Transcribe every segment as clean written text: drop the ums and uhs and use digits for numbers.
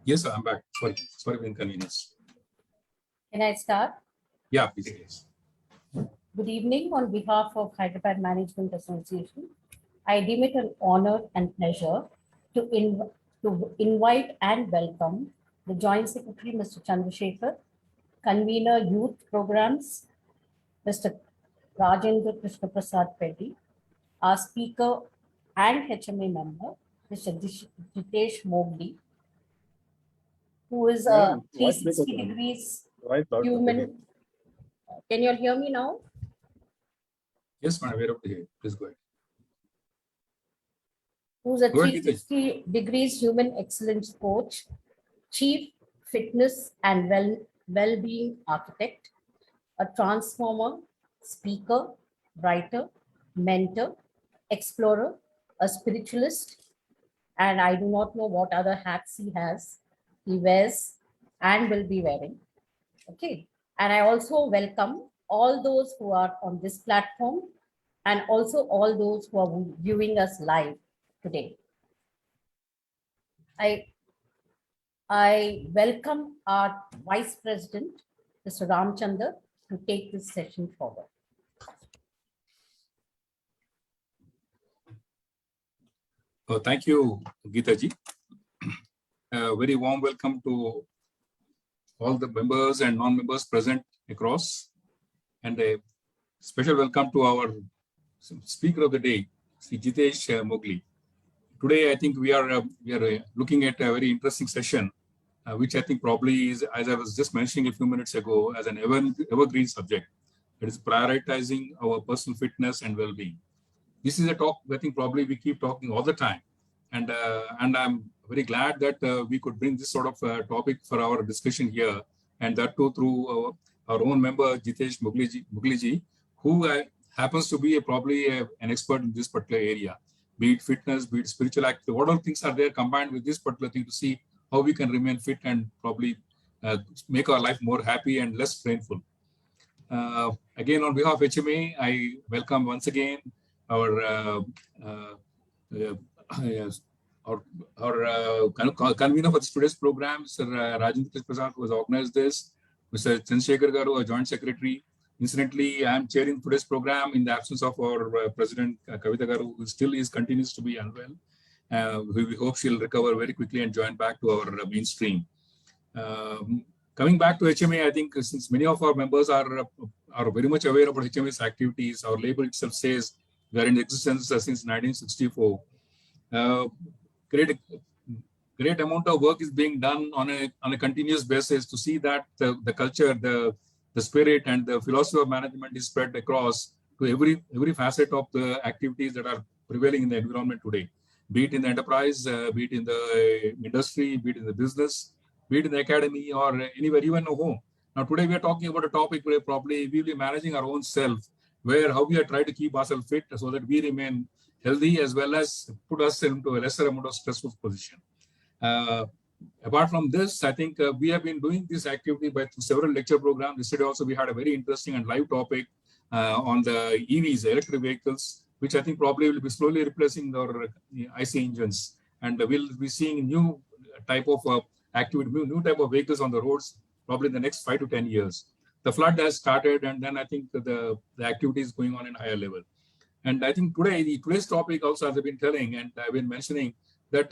Yes, sir, I'm back. Sorry for inconvenience. Can I start? Yeah, please. Good evening. On behalf of Hyderabad Management Association, I deem it an honor and pleasure to invite and welcome the Joint Secretary, Mr. Chandrasekhar, Convener Youth Programs, Mr. Rajendra Krishna Prasad Petty, our speaker and HMA member, Mr. Jitesh Mogli, who is a 360 degrees human. Can you all hear me now? Yes, madam, we're able to hear. Please go ahead. Who's a Go ahead, 360 degrees human excellence coach, chief fitness and well-being architect, a transformer, speaker, writer, mentor, explorer, a spiritualist, and I do not know what other hats he wears and will be wearing. Okay. And I also welcome all those who are on this platform and also all those who are viewing us live today. I welcome our Vice President, Mr. Ramchandra, to take this session forward. Thank you, Geeta ji. Very warm welcome to all the members and non-members present across, and a special welcome to our speaker of the day, Sri Jitesh Mogli. Today, I think we are looking at a very interesting session, which I think probably is, as I was just mentioning a few minutes ago, as an evergreen subject. It is prioritizing our personal fitness and well-being. This is a talk I think probably we keep talking all the time, and I'm very glad that we could bring this sort of topic for our discussion here, and that too through our own member Jitesh Mogli ji, who happens to be probably an expert in this particular area, be it fitness, be it spiritual activity, what all things are there combined with this particular thing to see how we can remain fit and probably make our life more happy and less painful. Again, on behalf of HMA, I welcome once again our convener for today's program, Mr. Rajendra Prasad, who has organized this, Mr. Chandrasekhar Garu, our joint secretary. Incidentally, I am chairing today's program in the absence of our president, Kavita Garu, who still continues to be unwell. We hope she'll recover very quickly and join back to our mainstream. Coming back to HMA, I think since many of our members are very much aware about HMA's activities, our label itself says we are in existence since 1964. Great amount of work is being done on a continuous basis to see that the culture, the spirit, and the philosophy of management is spread across to every facet of the activities that are prevailing in the environment today, be it in the enterprise, be it in the industry, be it in the business, be it in the academy, or anywhere, even at home. Now, today we are talking about a topic where probably we will be managing our own self, where how we are trying to keep ourselves fit so that we remain healthy as well as put us into a lesser amount of stressful position. Apart from this, I think we have been doing this activity by several lecture programs. Yesterday also we had a very interesting and live topic on the EVs, electric vehicles, which I think probably will be slowly replacing our IC engines. And we'll be seeing new type of activity, new type of vehicles on the roads probably in the next 5 to 10 years. The flood has started, and then I think the activity is going on in higher level. And I think today's topic also, as I've been telling and I've been mentioning, that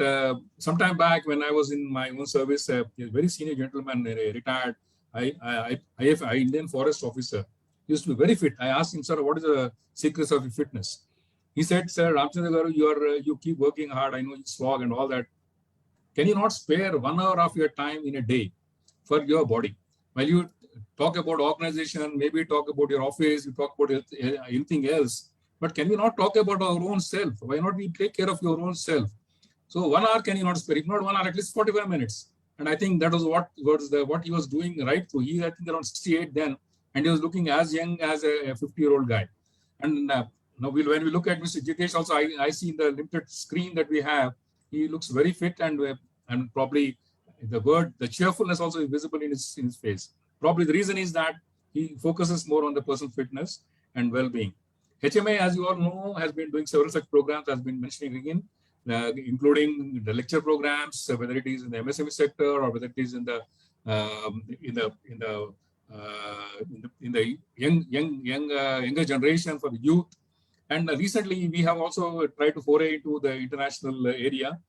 sometime back when I was in my own service, a very senior gentleman, retired Indian forest officer, used to be very fit. I asked him, sir, what is the secrets of your fitness? He said, sir, Ramchandra Garu, you keep working hard. I know you slog and all that. Can you not spare 1 hour of your time in a day for your body? While you talk about organization, maybe talk about your office, you talk about anything else, but can we not talk about our own self? Why not we take care of your own self? So 1 hour can you not spare? If not 1 hour, at least 45 minutes. And I think that was what he was doing right through. He, I think, around 68 then, and he was looking as young as a 50-year-old guy. And now when we look at Mr. Jitesh, also I see in the limited screen that we have, he looks very fit, and probably the cheerfulness also is visible in his face. Probably the reason is that he focuses more on the personal fitness and well-being. HMA, as you all know, has been doing several such programs, has been mentioning again. including the lecture programs, whether it is in the MSME sector or whether it is in the younger generation for the youth. And recently, we have also tried to foray into the international area,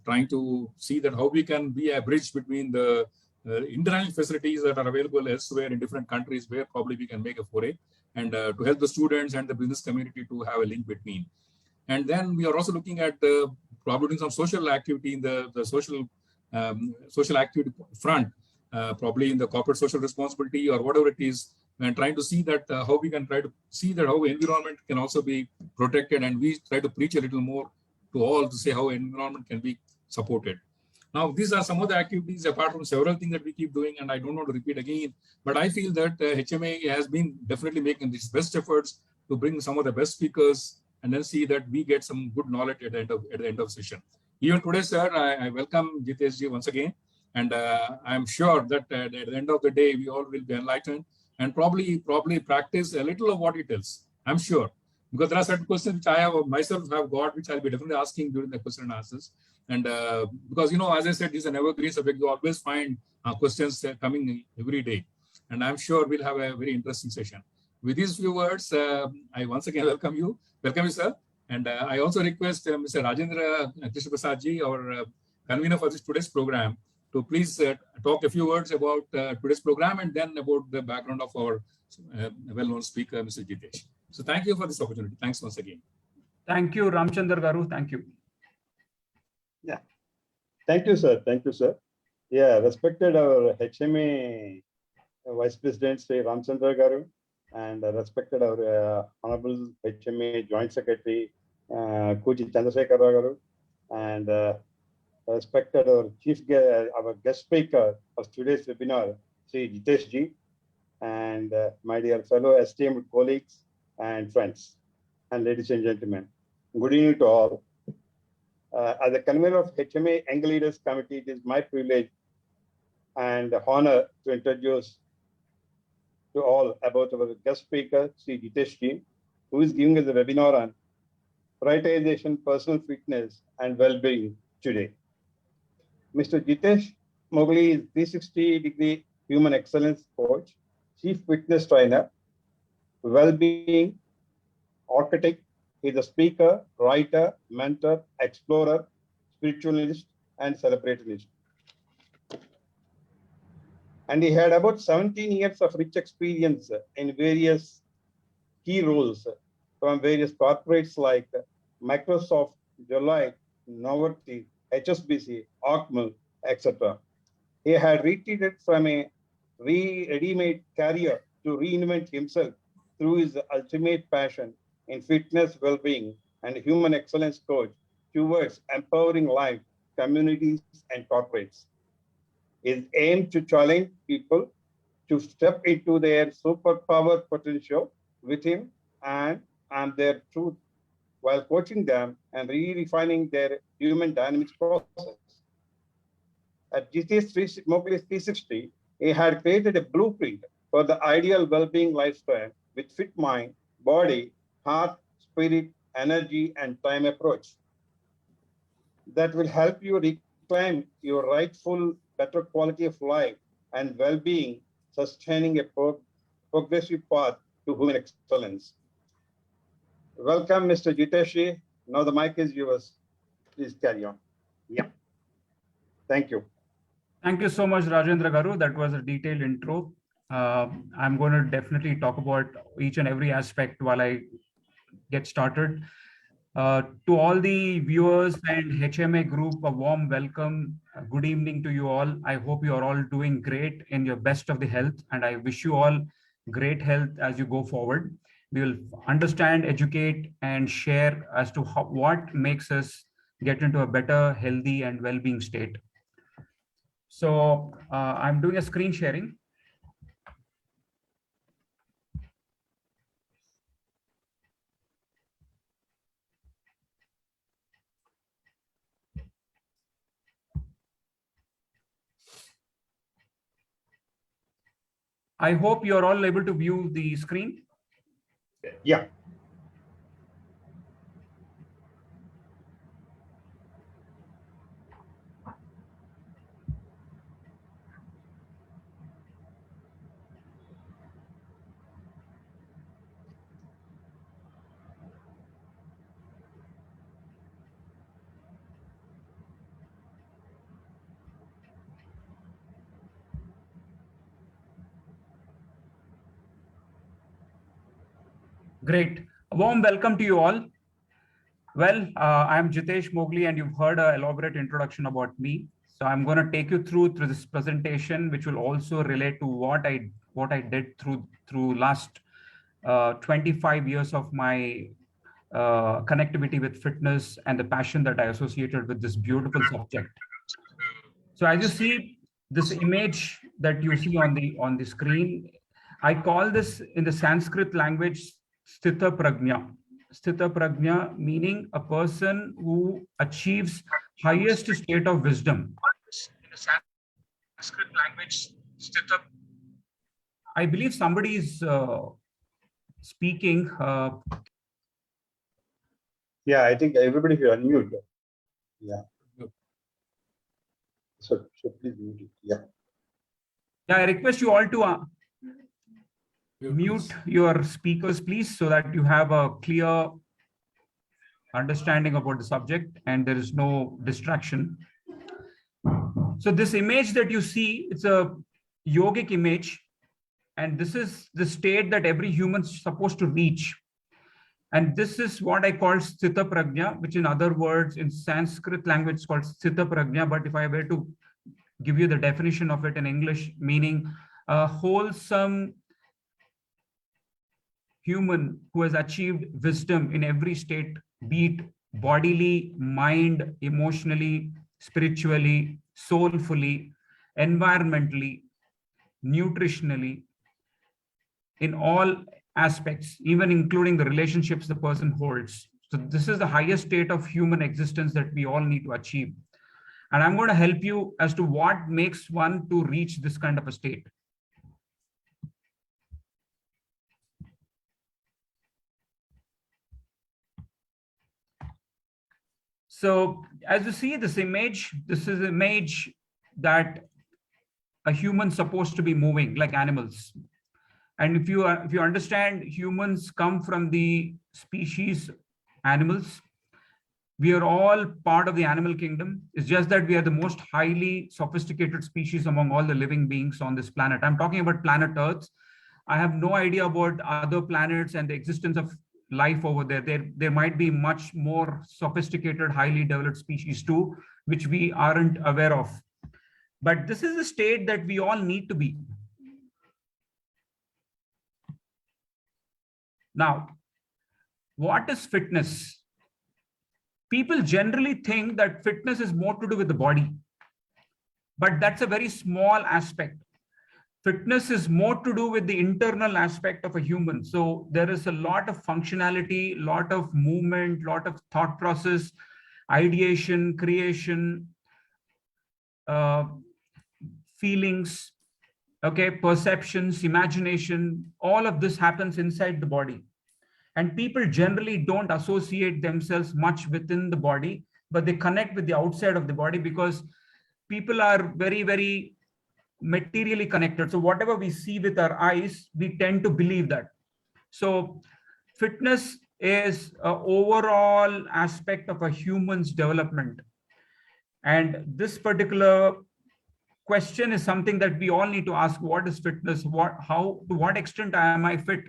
trying to see that how we can be a bridge between the international facilities that are available elsewhere in different countries where probably we can make a foray, and to help the students and the business community to have a link between. And then we are also looking at probably doing some social activity in the social activity front, probably in the corporate social responsibility or whatever it is, and trying to see that how we can try to see that how environment can also be protected, and we try to preach a little more to all to say how environment can be supported. Now, these are some of the activities apart from several things that we keep doing, and I don't want to repeat again, but I feel that HMA has been definitely making these best efforts to bring some of the best speakers and then see that we get some good knowledge at the end of session. Even today, sir, I welcome Jitesh ji once again, and I'm sure that at the end of the day, we all will be enlightened and probably practice a little of what he tells. I'm sure, because there are certain questions which I have myself have got, which I'll be definitely asking during the question and answers. And because, as I said, this is an evergreen subject, you always find questions coming every day. And I'm sure we'll have a very interesting session. With these few words, I once again welcome you. Welcome you, sir. And I also request Mr. Rajendra Krishna Prasad ji, our convener for today's program, to please talk a few words about today's program and then about the background of our well-known speaker, Mr. Jitesh. So thank you for this opportunity. Thanks once again. Thank you, Ramchandra Garu. Thank you. Yeah. Thank you, sir. Thank you, sir. Yeah, respected our HMA Vice President, Sri Ramchandra Garu, and respected our Honorable HMA Joint Secretary, Kuji Chandrasekhar Garu, and respected our our guest speaker of today's webinar, Sri Jitesh ji, and my dear fellow esteemed colleagues and friends, and ladies and gentlemen, good evening to all. As a convener of HMA Young Leaders Committee, it is my privilege and honor to introduce to all about our guest speaker, Sri Jitesh ji, who is giving us a webinar on prioritization, personal fitness, and well-being today. Mr. Jitesh Moghli is 360-degree human excellence coach, chief fitness trainer, well-being architect. He's a speaker, writer, mentor, explorer, spiritualist, and celebrationist. And he had about 17 years of rich experience in various key roles from various corporates like Microsoft, Deloitte, Novartis, HSBC, Ocmel, etc. He had retreated from a ready-made career to reinvent himself through his ultimate passion in fitness, well-being, and human excellence coach towards empowering life, communities, and corporates. His aim to challenge people to step into their superpower potential within and their truth while coaching them and redefining their human dynamics process. At Jitesh Moghli 360, he had created a blueprint for the ideal well-being lifestyle with fit mind, body, heart, spirit, energy, and time approach that will help you reclaim your rightful better quality of life and well-being, sustaining a progressive path to human excellence. Welcome, Mr. Jitesh. Now the mic is yours. Please carry on. Yeah. Thank you. Thank you so much, Rajendra Garu. That was a detailed intro. I'm going to definitely talk about each and every aspect while I get started. To all the viewers and HMA group, a warm welcome. Good evening to you all. I hope you are all doing great in your best of the health, and I wish you all great health as you go forward. We will understand, educate, and share as to what makes us get into a better, healthy, and well-being state. So I'm doing a screen sharing. I hope you're all able to view the screen. Yeah. Great. A warm welcome to you all. Well, I'm Jitesh Mowgli, and you've heard an elaborate introduction about me. So I'm going to take you through this presentation, which will also relate to what I did through last 25 years of my connectivity with fitness and the passion that I associated with this beautiful subject. So as you see, this image that you see on the screen, I call this in the Sanskrit language Sthita Prajna. Sthita Prajna meaning a person who achieves highest state of wisdom. In the Sanskrit language, Sthita. I believe somebody is speaking. Yeah, I think everybody should unmute. Yeah. So please mute it. Yeah. Yeah, I request you all to mute your speakers, please, so that you have a clear understanding about the subject and there is no distraction. So this image that you see, it's a yogic image, and this is the state that every human is supposed to reach. And this is what I call Sthita Prajna, which in other words, in Sanskrit language is called Sthita Prajna. But if I were to give you the definition of it in English, meaning a wholesome human who has achieved wisdom in every state, be it bodily, mind, emotionally, spiritually, soulfully, environmentally, nutritionally, in all aspects, even including the relationships the person holds. So this is the highest state of human existence that we all need to achieve. And I'm going to help you as to what makes one to reach this kind of a state. So as you see this is an image that a human's supposed to be moving like animals. And if you understand, humans come from the species animals. We are all part of the animal kingdom. It's just that we are the most highly sophisticated species among all the living beings on this planet. I'm talking about planet Earth. I have no idea about other planets and the existence of life over there. There might be much more sophisticated, highly developed species too, which we aren't aware of. But this is the state that we all need to be. Now, what is fitness? People generally think that fitness is more to do with the body, but that's a very small aspect. Fitness is more to do with the internal aspect of a human. So there is a lot of functionality, lot of movement, lot of thought process, ideation, creation, feelings, okay, perceptions, imagination, all of this happens inside the body. And people generally don't associate themselves much within the body, but they connect with the outside of the body because people are very, very materially connected. So whatever we see with our eyes, we tend to believe that. So fitness is an overall aspect of a human's development. And this particular question is something that we all need to ask. What is fitness? To what extent am I fit?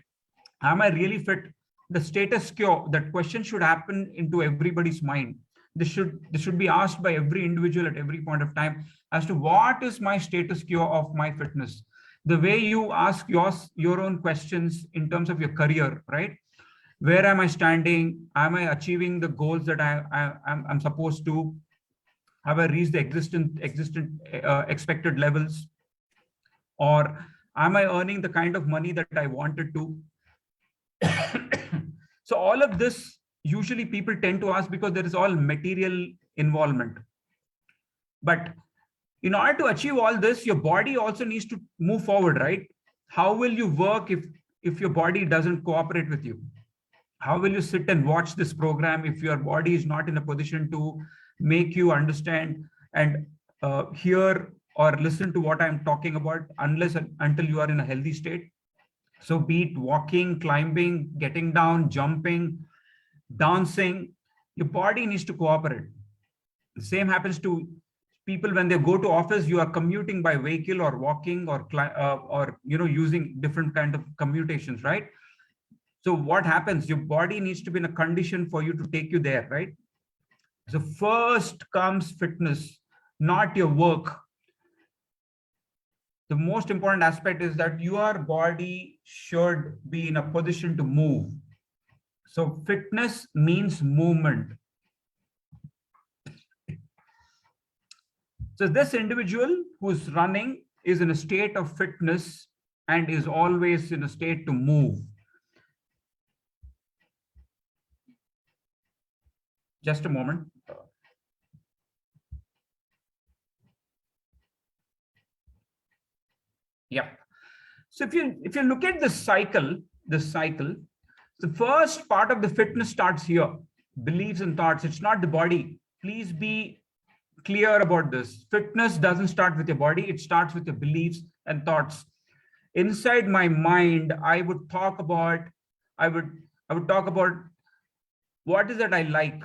Am I really fit? The status quo, that question should happen into everybody's mind. This should be asked by every individual at every point of time as to what is my status quo of my fitness. The way you ask your own questions in terms of your career, right? Where am I standing? Am I achieving the goals that I'm supposed to? Have I reached the expected levels? Or am I earning the kind of money that I wanted to? So all of this, usually people tend to ask because there is all material involvement. But in order to achieve all this, your body also needs to move forward, right? How will you work if your body doesn't cooperate with you? How will you sit and watch this program if your body is not in a position to make you understand and hear or listen to what I'm talking about until you are in a healthy state? So be it walking, climbing, getting down, jumping, dancing, your body needs to cooperate. The same happens to people when they go to office. You are commuting by vehicle or walking or using different kind of commutations, right? So what happens? Your body needs to be in a condition for you to take you there, right? So first comes fitness, not your work. The most important aspect is that your body should be in a position to move. So fitness means movement. So this individual who's running is in a state of fitness and is always in a state to move. Just a moment. Yeah. So if you look at the cycle, the first part of the fitness starts here, beliefs and thoughts. It's not the body. Please be clear about this. Fitness doesn't start with your body. It starts with your beliefs and thoughts. Inside my mind, I would talk about what is it I like,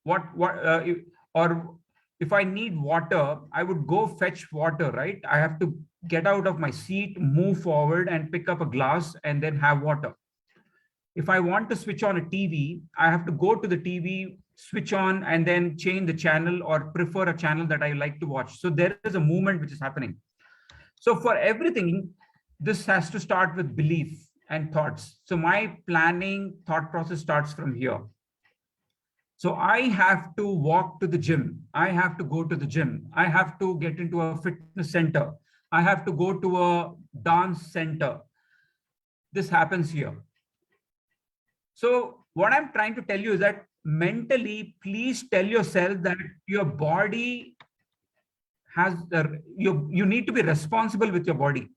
or if I need water, I would go fetch water, right? I have to get out of my seat, move forward and pick up a glass and then have water. If I want to switch on a TV, I have to go to the TV, switch on and then change the channel or prefer a channel that I like to watch. So there is a movement which is happening. So for everything, this has to start with belief and thoughts. So my planning thought process starts from here. So I have to walk to the gym. I have to go to the gym. I have to get into a fitness center. I have to go to a dance center. This happens here. So what I'm trying to tell you is that mentally, please tell yourself that your body has, you need to be responsible with your body.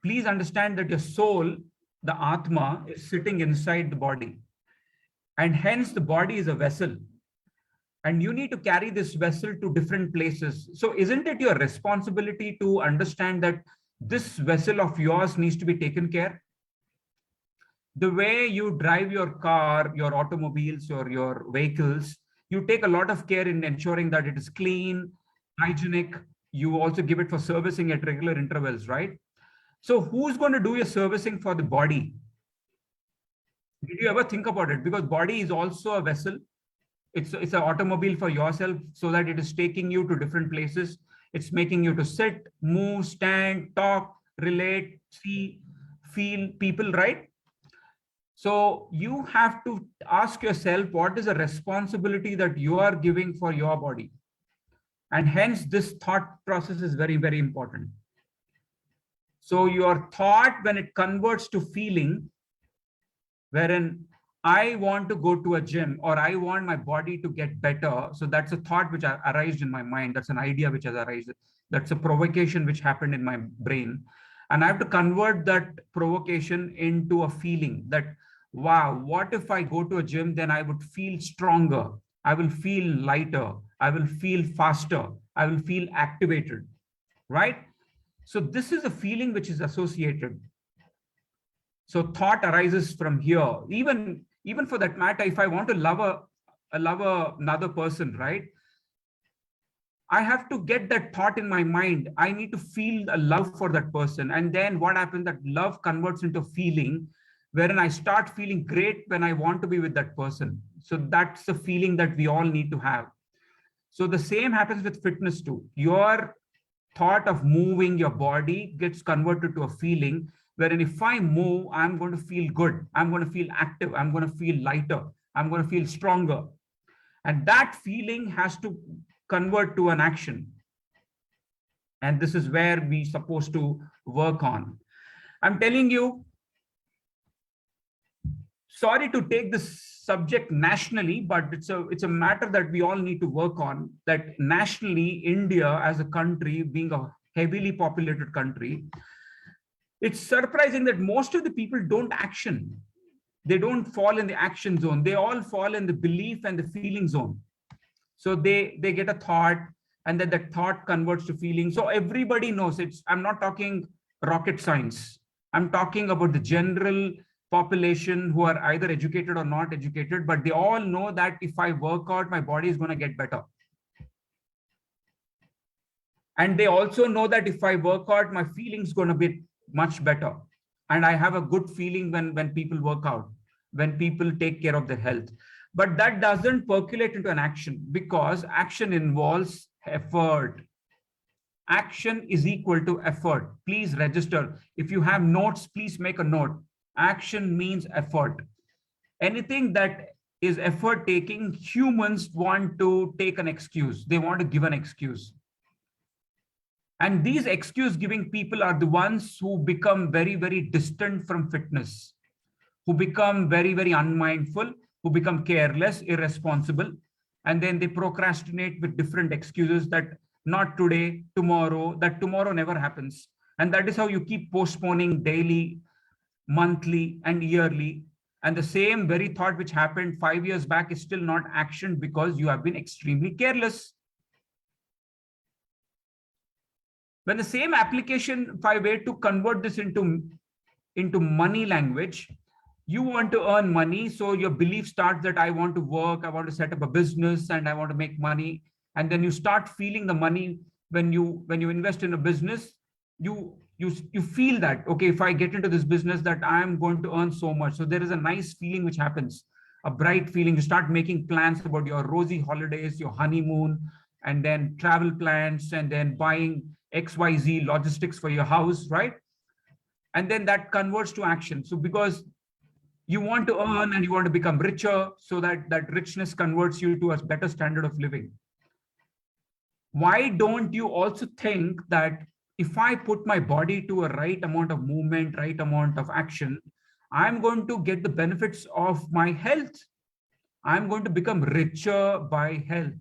Please understand that your soul, the Atma, is sitting inside the body. And hence the body is a vessel. And you need to carry this vessel to different places. So isn't it your responsibility to understand that this vessel of yours needs to be taken care? The way you drive your car, your automobiles, or your vehicles, you take a lot of care in ensuring that it is clean, hygienic. You also give it for servicing at regular intervals, right? So who's going to do your servicing for the body? Did you ever think about it? Because body is also a vessel. It's an automobile for yourself so that it is taking you to different places. It's making you to sit, move, stand, talk, relate, see, feel people, right? So you have to ask yourself, what is the responsibility that you are giving for your body? And hence this thought process is very, very important. So your thought, when it converts to feeling, wherein I want to go to a gym or I want my body to get better. So that's a thought which arises in my mind. That's an idea which has arisen. That's a provocation which happened in my brain. And I have to convert that provocation into a feeling that, wow, what if I go to a gym, then I would feel stronger. I will feel lighter. I will feel faster. I will feel activated, right? So this is a feeling which is associated. So thought arises from here. Even for that matter, if I want to love another person, right? I have to get that thought in my mind. I need to feel a love for that person. And then what happens, that love converts into feeling, wherein I start feeling great when I want to be with that person. So that's the feeling that we all need to have. So the same happens with fitness too. Your thought of moving your body gets converted to a feeling, wherein if I move, I'm going to feel good. I'm going to feel active. I'm going to feel lighter. I'm going to feel stronger. And that feeling has to convert to an action. And this is where we're supposed to work on. I'm telling you, sorry to take this subject nationally, but it's a matter that we all need to work on. That nationally, India as a country, being a heavily populated country, it's surprising that most of the people don't action. They don't fall in the action zone. They all fall in the belief and the feeling zone. So they get a thought, and then that thought converts to feeling. So everybody knows it's, I'm not talking rocket science. I'm talking about the general population who are either educated or not educated, but they all know that if I work out, my body is going to get better. And they also know that if I work out, my feelings going to be much better. And I have a good feeling when people work out, when people take care of their health. But that doesn't percolate into an action, because action involves effort. Action is equal to effort. Please register. If you have notes, please make a note. Action means effort. Anything that is effort taking, humans want to take an excuse. They want to give an excuse. And these excuse giving people are the ones who become very, very distant from fitness, who become very, very unmindful, who become careless, irresponsible, and then they procrastinate with different excuses that not today, tomorrow, that tomorrow never happens. And that is how you keep postponing daily, monthly, and yearly. And the same very thought which happened 5 years back is still not actioned because you have been extremely careless. When the same application, if I were to convert this into money language, you want to earn money. So your belief starts that I want to work, I want to set up a business, and I want to make money. And then you start feeling the money when you invest in a business, you feel that, okay, if I get into this business, that I am going to earn so much. So there is a nice feeling which happens, a bright feeling. You start making plans about your rosy holidays, your honeymoon, and then travel plans, and then buying XYZ logistics for your house, right? And then that converts to action. So because you want to earn and you want to become richer, so that richness converts you to a better standard of living. Why don't you also think that if I put my body to a right amount of movement, right amount of action, I'm going to get the benefits of my health. I'm going to become richer by health.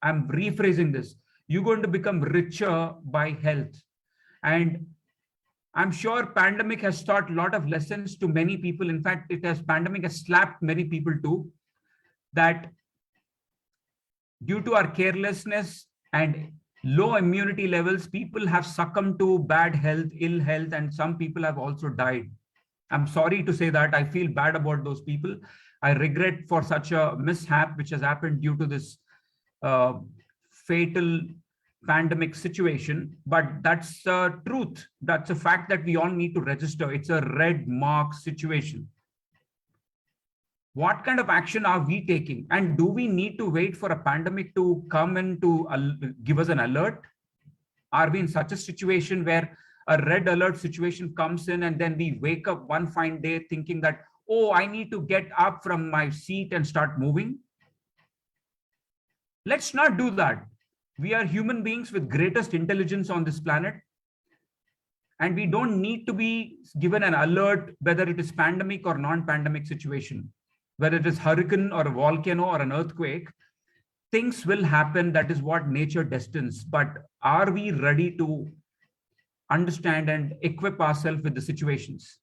I'm rephrasing this. You're going to become richer by health. And I'm sure pandemic has taught a lot of lessons to many people. In fact, pandemic has slapped many people too, that due to our carelessness and low immunity levels, people have succumbed to bad health, ill health, and some people have also died. I'm sorry to say that. I feel bad about those people. I regret for such a mishap which has happened due to this fatal pandemic situation, but that's the truth. That's a fact that we all need to register. It's a red mark situation. What kind of action are we taking? And do we need to wait for a pandemic to come in to give us an alert? Are we in such a situation where a red alert situation comes in and then we wake up one fine day thinking that, oh, I need to get up from my seat and start moving? Let's not do that. We are human beings with greatest intelligence on this planet. And we don't need to be given an alert, whether it is pandemic or non-pandemic situation, whether it is hurricane or a volcano or an earthquake. Things will happen. That is what nature destines. But are we ready to understand and equip ourselves with the situations?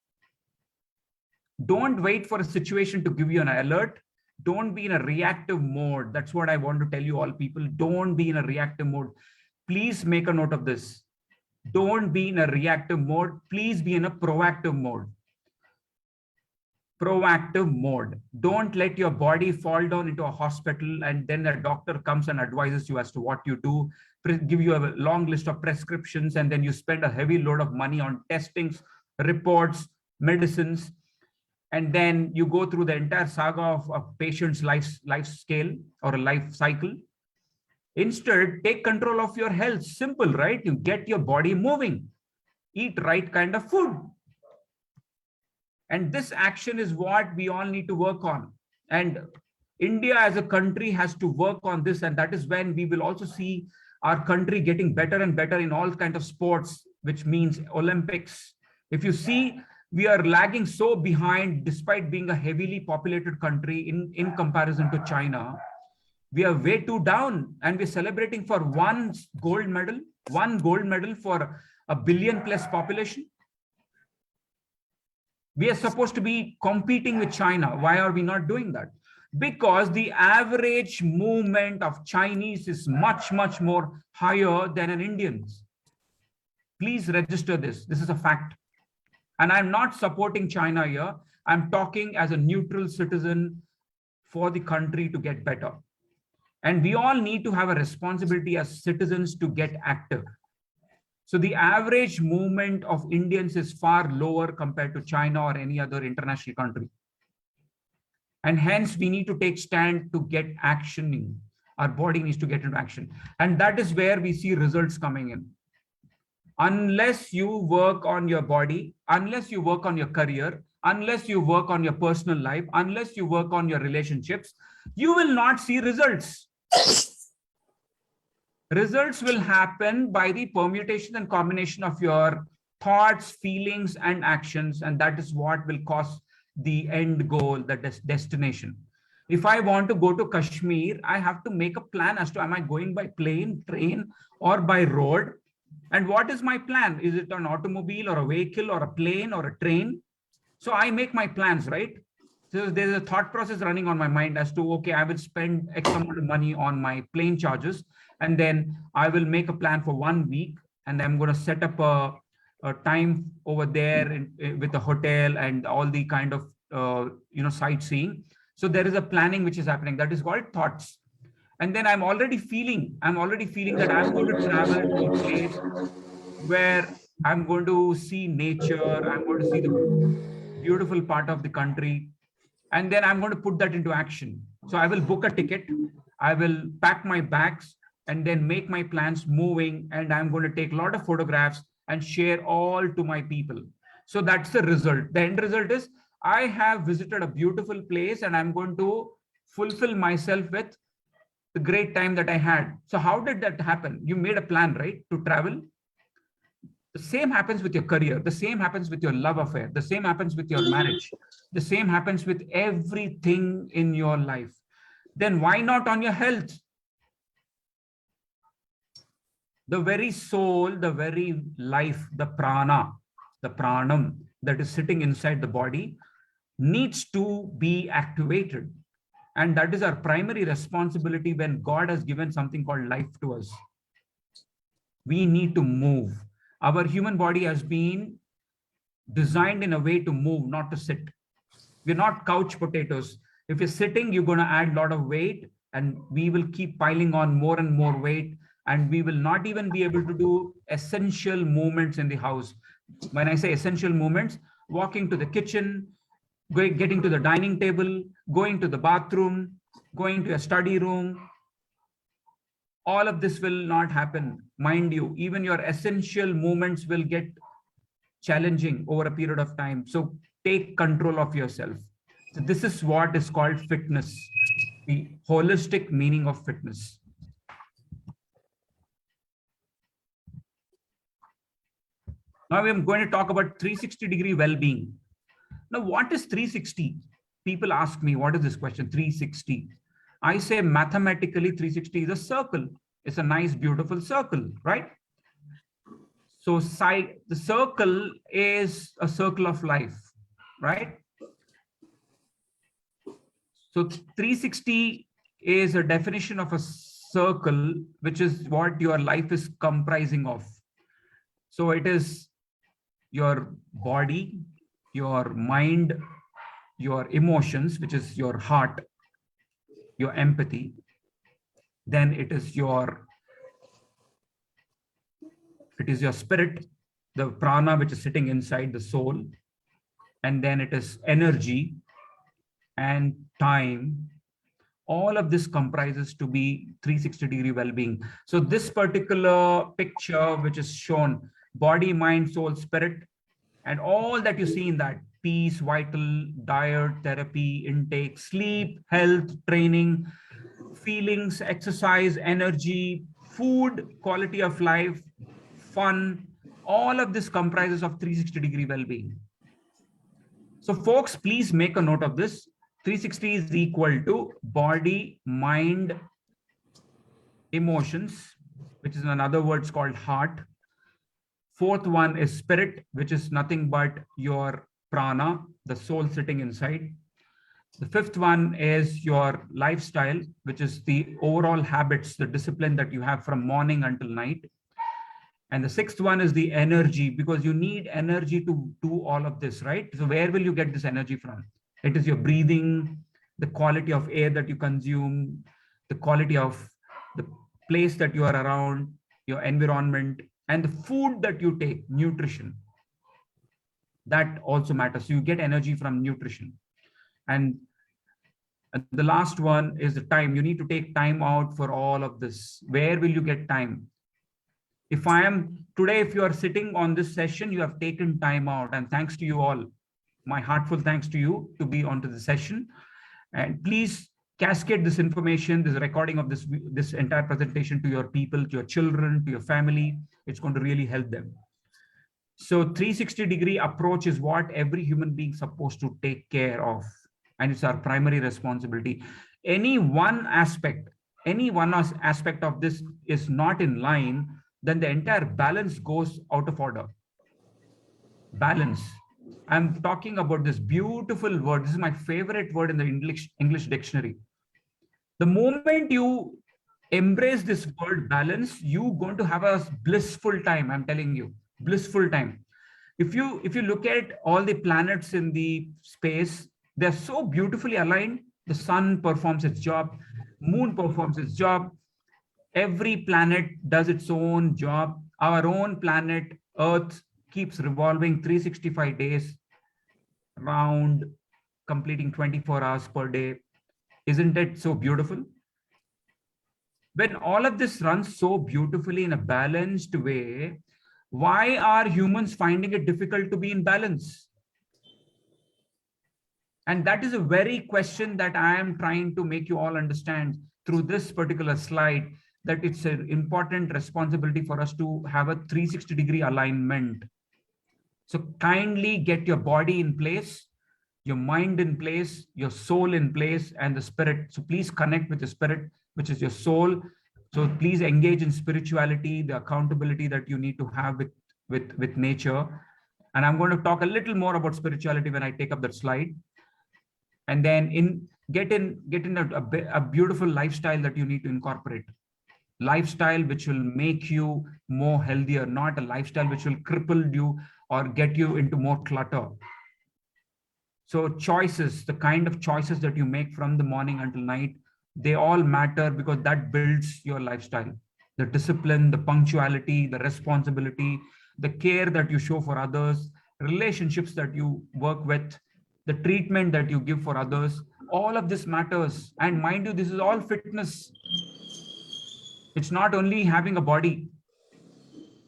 Don't wait for a situation to give you an alert. Don't be in a reactive mode. That's what I want to tell you all people. Don't be in a reactive mode. Please make a note of this. Don't be in a reactive mode. Please be in a proactive mode. Proactive mode. Don't let your body fall down into a hospital and then a doctor comes and advises you as to what you do, give you a long list of prescriptions, and then you spend a heavy load of money on testings, reports, medicines. And then you go through the entire saga of a patient's life scale or a life cycle. Instead, take control of your health. Simple, right? You get your body moving. Eat right kind of food. And this action is what we all need to work on. And India as a country has to work on this. And that is when we will also see our country getting better and better in all kinds of sports, which means Olympics. If you see, we are lagging so behind despite being a heavily populated country in comparison to China. We are way too down, and we're celebrating for one gold medal for a billion plus population. We are supposed to be competing with China. Why are we not doing that? Because the average movement of Chinese is much, much more higher than an Indian's. Please register this. This is a fact. And I'm not supporting China here. I'm talking as a neutral citizen for the country to get better. And we all need to have a responsibility as citizens to get active. So the average movement of Indians is far lower compared to China or any other international country. And hence we need to take stand to get actioning. Our body needs to get into action. And that is where we see results coming in. Unless you work on your body, unless you work on your career, unless you work on your personal life, unless you work on your relationships, you will not see results. Results will happen by the permutation and combination of your thoughts, feelings, and actions. And that is what will cause the end goal, the destination. If I want to go to Kashmir, I have to make a plan as to, am I going by plane, train, or by road? And what is my plan? Is it an automobile or a vehicle or a plane or a train? So I make my plans, right? So there's a thought process running on my mind as to, okay, I will spend X amount of money on my plane charges. And then I will make a plan for 1 week. And I'm going to set up a time over there with a hotel and all the kind of, sightseeing. So there is a planning which is happening. That is called thoughts. And then I'm already feeling that I'm going to travel to a place where I'm going to see nature. I'm going to see the beautiful part of the country. And then I'm going to put that into action. So I will book a ticket. I will pack my bags and then make my plans moving. And I'm going to take a lot of photographs and share all to my people. So that's the result. The end result is I have visited a beautiful place and I'm going to fulfill myself with the great time that I had. So how did that happen? You made a plan, right, to travel? The same happens with your career. The same happens with your love affair. The same happens with your marriage. The same happens with everything in your life. Then why not on your health? The very soul, the very life, the prana, the pranam that is sitting inside the body needs to be activated. And that is our primary responsibility when God has given something called life to us. We need to move. Our human body has been designed in a way to move, not to sit. We're not couch potatoes. If you're sitting, you're going to add a lot of weight and we will keep piling on more and more weight. And we will not even be able to do essential movements in the house. When I say essential movements, walking to the kitchen, getting to the dining table, going to the bathroom, going to a study room, all of this will not happen. Mind you, even your essential movements will get challenging over a period of time. So take control of yourself. So this is what is called fitness, the holistic meaning of fitness. Now I'm going to talk about 360-degree well-being. Now, what is 360? People ask me, what is this question, 360? I say mathematically 360 is a circle. It's a nice, beautiful circle, right? So the circle is a circle of life, right? So 360 is a definition of a circle, which is what your life is comprising of. So it is your body, your mind, your emotions, which is your heart, your empathy. Then it is your spirit, the prana, which is sitting inside the soul. And then it is energy and time. All of this comprises to be 360-degree well-being. So this particular picture, which is shown, body, mind, soul, spirit, and all that you see in that, peace, vital, diet, therapy, intake, sleep, health, training, feelings, exercise, energy, food, quality of life, fun, all of this comprises of 360-degree well-being. So folks, please make a note of this. 360 is equal to body, mind, emotions, which is in other words called heart. Fourth one is spirit, which is nothing but your prana, the soul sitting inside. The fifth one is your lifestyle, which is the overall habits, the discipline that you have from morning until night. And the sixth one is the energy, because you need energy to do all of this, right? So where will you get this energy from? It is your breathing, the quality of air that you consume, the quality of the place that you are around, your environment. And the food that you take, nutrition, that also matters. You get energy from nutrition. And the last one is the time. You need to take time out for all of this. Where will you get time? If I am today, if you are sitting on this session, you have taken time out, and thanks to you all. My heartfelt thanks to you to be onto the session. And please cascade this information, this recording of this entire presentation to your people, to your children, to your family. It's going to really help them. So 360-degree approach is what every human being is supposed to take care of. And it's our primary responsibility. Any one aspect of this is not in line, then the entire balance goes out of order. Balance. I'm talking about this beautiful word. This is my favorite word in the English dictionary. The moment you embrace this word balance, you're going to have a blissful time. I'm telling you, blissful time. If you look at all the planets in the space, they're so beautifully aligned. The sun performs its job, moon performs its job. Every planet does its own job. Our own planet, Earth, keeps revolving 365 days around, completing 24 hours per day. Isn't it so beautiful? When all of this runs so beautifully in a balanced way, why are humans finding it difficult to be in balance? And that is a very question that I am trying to make you all understand through this particular slide, that it's an important responsibility for us to have a 360-degree alignment. So kindly get your body in place, your mind in place, your soul in place, and the spirit. So please connect with the spirit, which is your soul. So please engage in spirituality, the accountability that you need to have with nature. And I'm going to talk a little more about spirituality when I take up that slide. And then get in a beautiful lifestyle that you need to incorporate. Lifestyle which will make you more healthier, not a lifestyle which will cripple you or get you into more clutter. So choices, the kind of choices that you make from the morning until night, they all matter, because that builds your lifestyle. The discipline, the punctuality, the responsibility, the care that you show for others, relationships that you work with, the treatment that you give for others, all of this matters. And mind you, this is all fitness. It's not only having a body.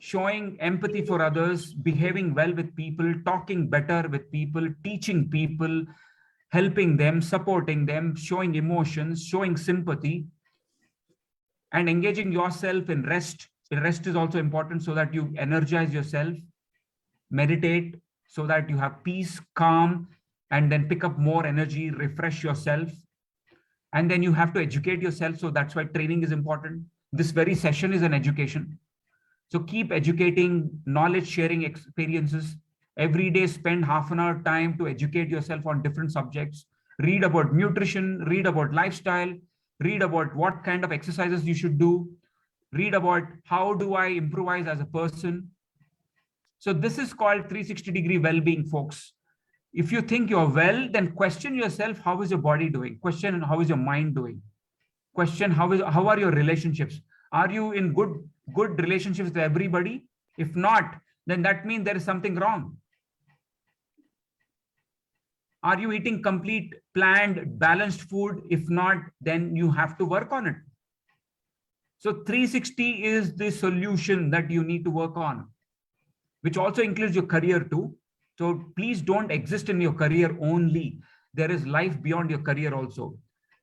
Showing empathy for others, behaving well with people, talking better with people, teaching people, helping them, supporting them, showing emotions, showing sympathy, and engaging yourself in rest. Rest is also important so that you energize yourself, meditate so that you have peace, calm, and then pick up more energy, refresh yourself. And then you have to educate yourself. So that's why training is important. This very session is an education. So keep educating, knowledge sharing experiences. Every day spend half an hour time to educate yourself on different subjects. Read about nutrition, read about lifestyle, read about what kind of exercises you should do, read about how do I improvise as a person. So this is called 360-degree well-being, folks. If you think you're well, then question yourself, how is your body doing? Question, how is your mind doing? Question, how are your relationships? Are you in good relationships with everybody? If not, then that means there is something wrong. Are you eating complete, planned, balanced food? If not, then you have to work on it. So 360 is the solution that you need to work on, which also includes your career too. So please don't exist in your career only. There is life beyond your career also.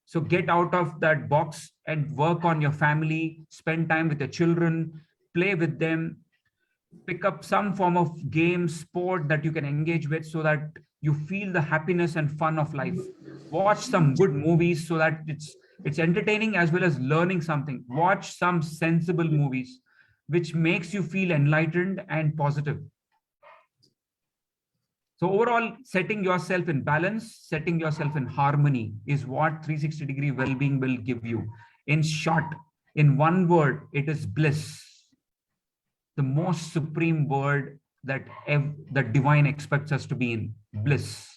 So get out of that box and work on your family, spend time with your children, play with them, pick up some form of game, sport that you can engage with so that you feel the happiness and fun of life. Watch some good movies so that it's entertaining as well as learning something. Watch some sensible movies, which makes you feel enlightened and positive. So overall, setting yourself in balance, setting yourself in harmony is what 360-degree well-being will give you. In short, in one word, it is bliss. The most supreme word that the divine expects us to be in, bliss.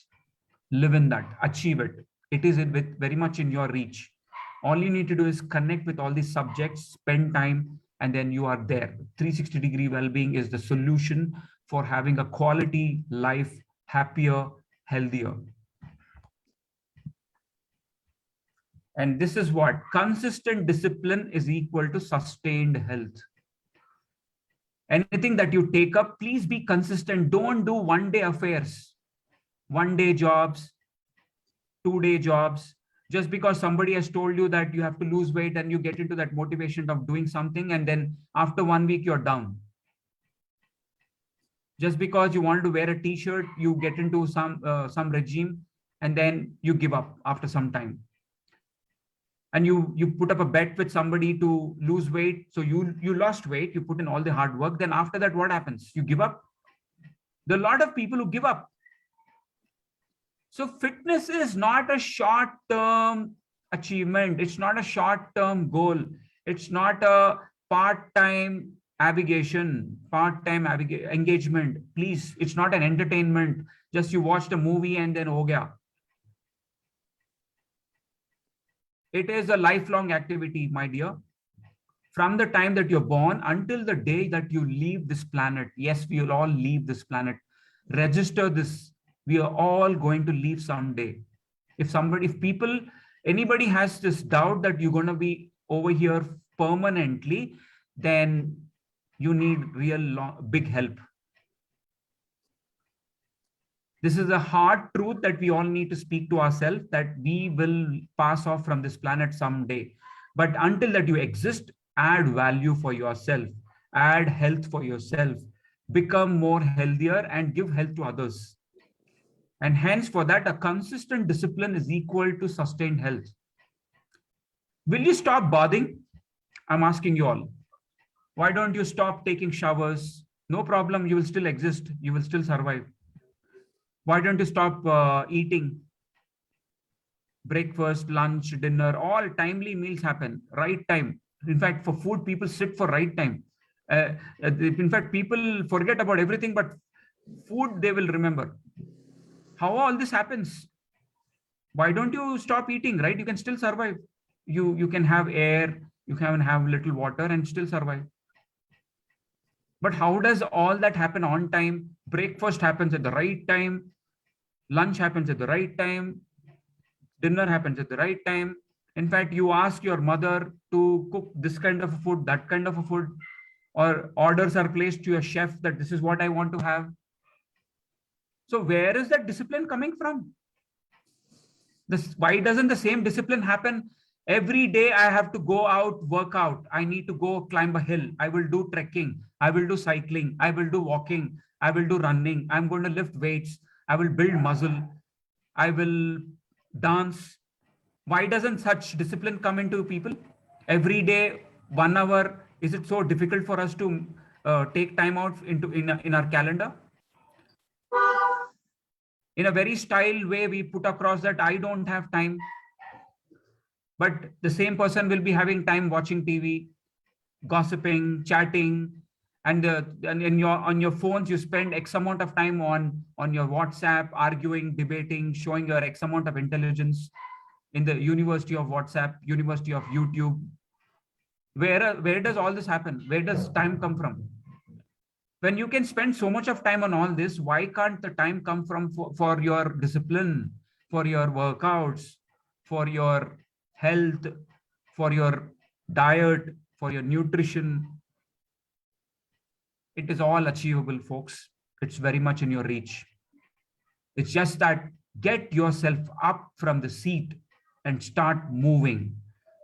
Live in that, achieve it. It is very much in your reach. All you need to do is connect with all these subjects, spend time, and then you are there. 360-degree well-being is the solution for having a quality life, happier, healthier. And this is what consistent discipline is equal to sustained health. Anything that you take up, please be consistent. Don't do one-day affairs, one-day jobs, two-day jobs. Just because somebody has told you that you have to lose weight and you get into that motivation of doing something, and then after 1 week, you're down. Just because you want to wear a t-shirt, you get into some regime, and then you give up after some time. And you put up a bet with somebody to lose weight. So you lost weight, you put in all the hard work. Then after that, what happens? You give up. There are a lot of people who give up. So fitness is not a short-term achievement. It's not a short-term goal. It's not a part-time engagement. Please, it's not an entertainment. Just you watched a movie and then ho gaya. It is a lifelong activity, my dear. From the time that you're born until the day that you leave this planet. Yes, we will all leave this planet. Register this. We are all going to leave someday. If anybody has this doubt that you're going to be over here permanently, then you need big help. This is a hard truth that we all need to speak to ourselves, that we will pass off from this planet someday. But until that you exist, add value for yourself, add health for yourself, become more healthier and give health to others. And hence for that, a consistent discipline is equal to sustained health. Will you stop bathing? I'm asking you all. Why don't you stop taking showers? No problem, you will still exist, you will still survive. Why don't you stop eating? Breakfast, lunch, dinner, all timely meals happen, right time. In fact, for food, people sit for right time. In fact, people forget about everything, but food they will remember. How all this happens? Why don't you stop eating, right? You can still survive. You can have air, you can have little water and still survive. But how does all that happen on time? Breakfast happens at the right time. Lunch happens at the right time. Dinner happens at the right time. In fact, you ask your mother to cook this kind of food, that kind of a food, or orders are placed to your chef that this is what I want to have. So where is that discipline coming from? Why doesn't the same discipline happen? Every day I have to go out, work out. I need to go climb a hill. I will do trekking. I will do cycling. I will do walking. I will do running. I'm going to lift weights. I will build muscle. I will dance. Why doesn't such discipline come into people? Every day, 1 hour. Is it so difficult for us to take time out in our calendar? In a very style way, we put across that I don't have time. But the same person will be having time watching TV, gossiping, chatting, and on your phones, you spend X amount of time on your WhatsApp, arguing, debating, showing your X amount of intelligence in the university of WhatsApp, university of YouTube. Where does all this happen? Where does time come from? When you can spend so much of time on all this, why can't the time come from for your discipline, for your workouts, for your health, for your diet, for your nutrition? It is all achievable, folks. It's very much in your reach. It's just that get yourself up from the seat and start moving.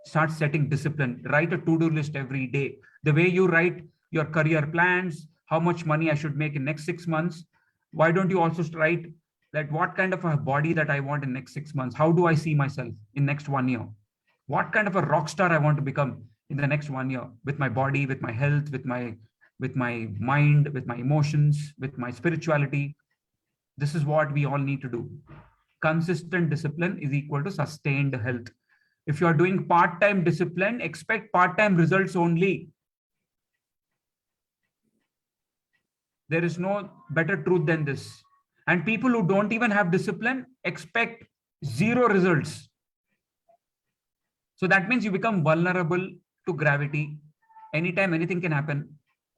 Start setting discipline. Write a to-do list every day. The way you write your career plans, how much money I should make in next 6 months. Why don't you also write that what kind of a body that I want in next 6 months? How do I see myself in next 1 year? What kind of a rock star I want to become in the next 1 year with my body, with my health, with my mind, with my emotions, with my spirituality. This is what we all need to do. Consistent discipline is equal to sustained health. If you are doing part-time discipline, expect part-time results only. There is no better truth than this. And people who don't even have discipline expect 0 results. So that means you become vulnerable to gravity. anytime anything can happen.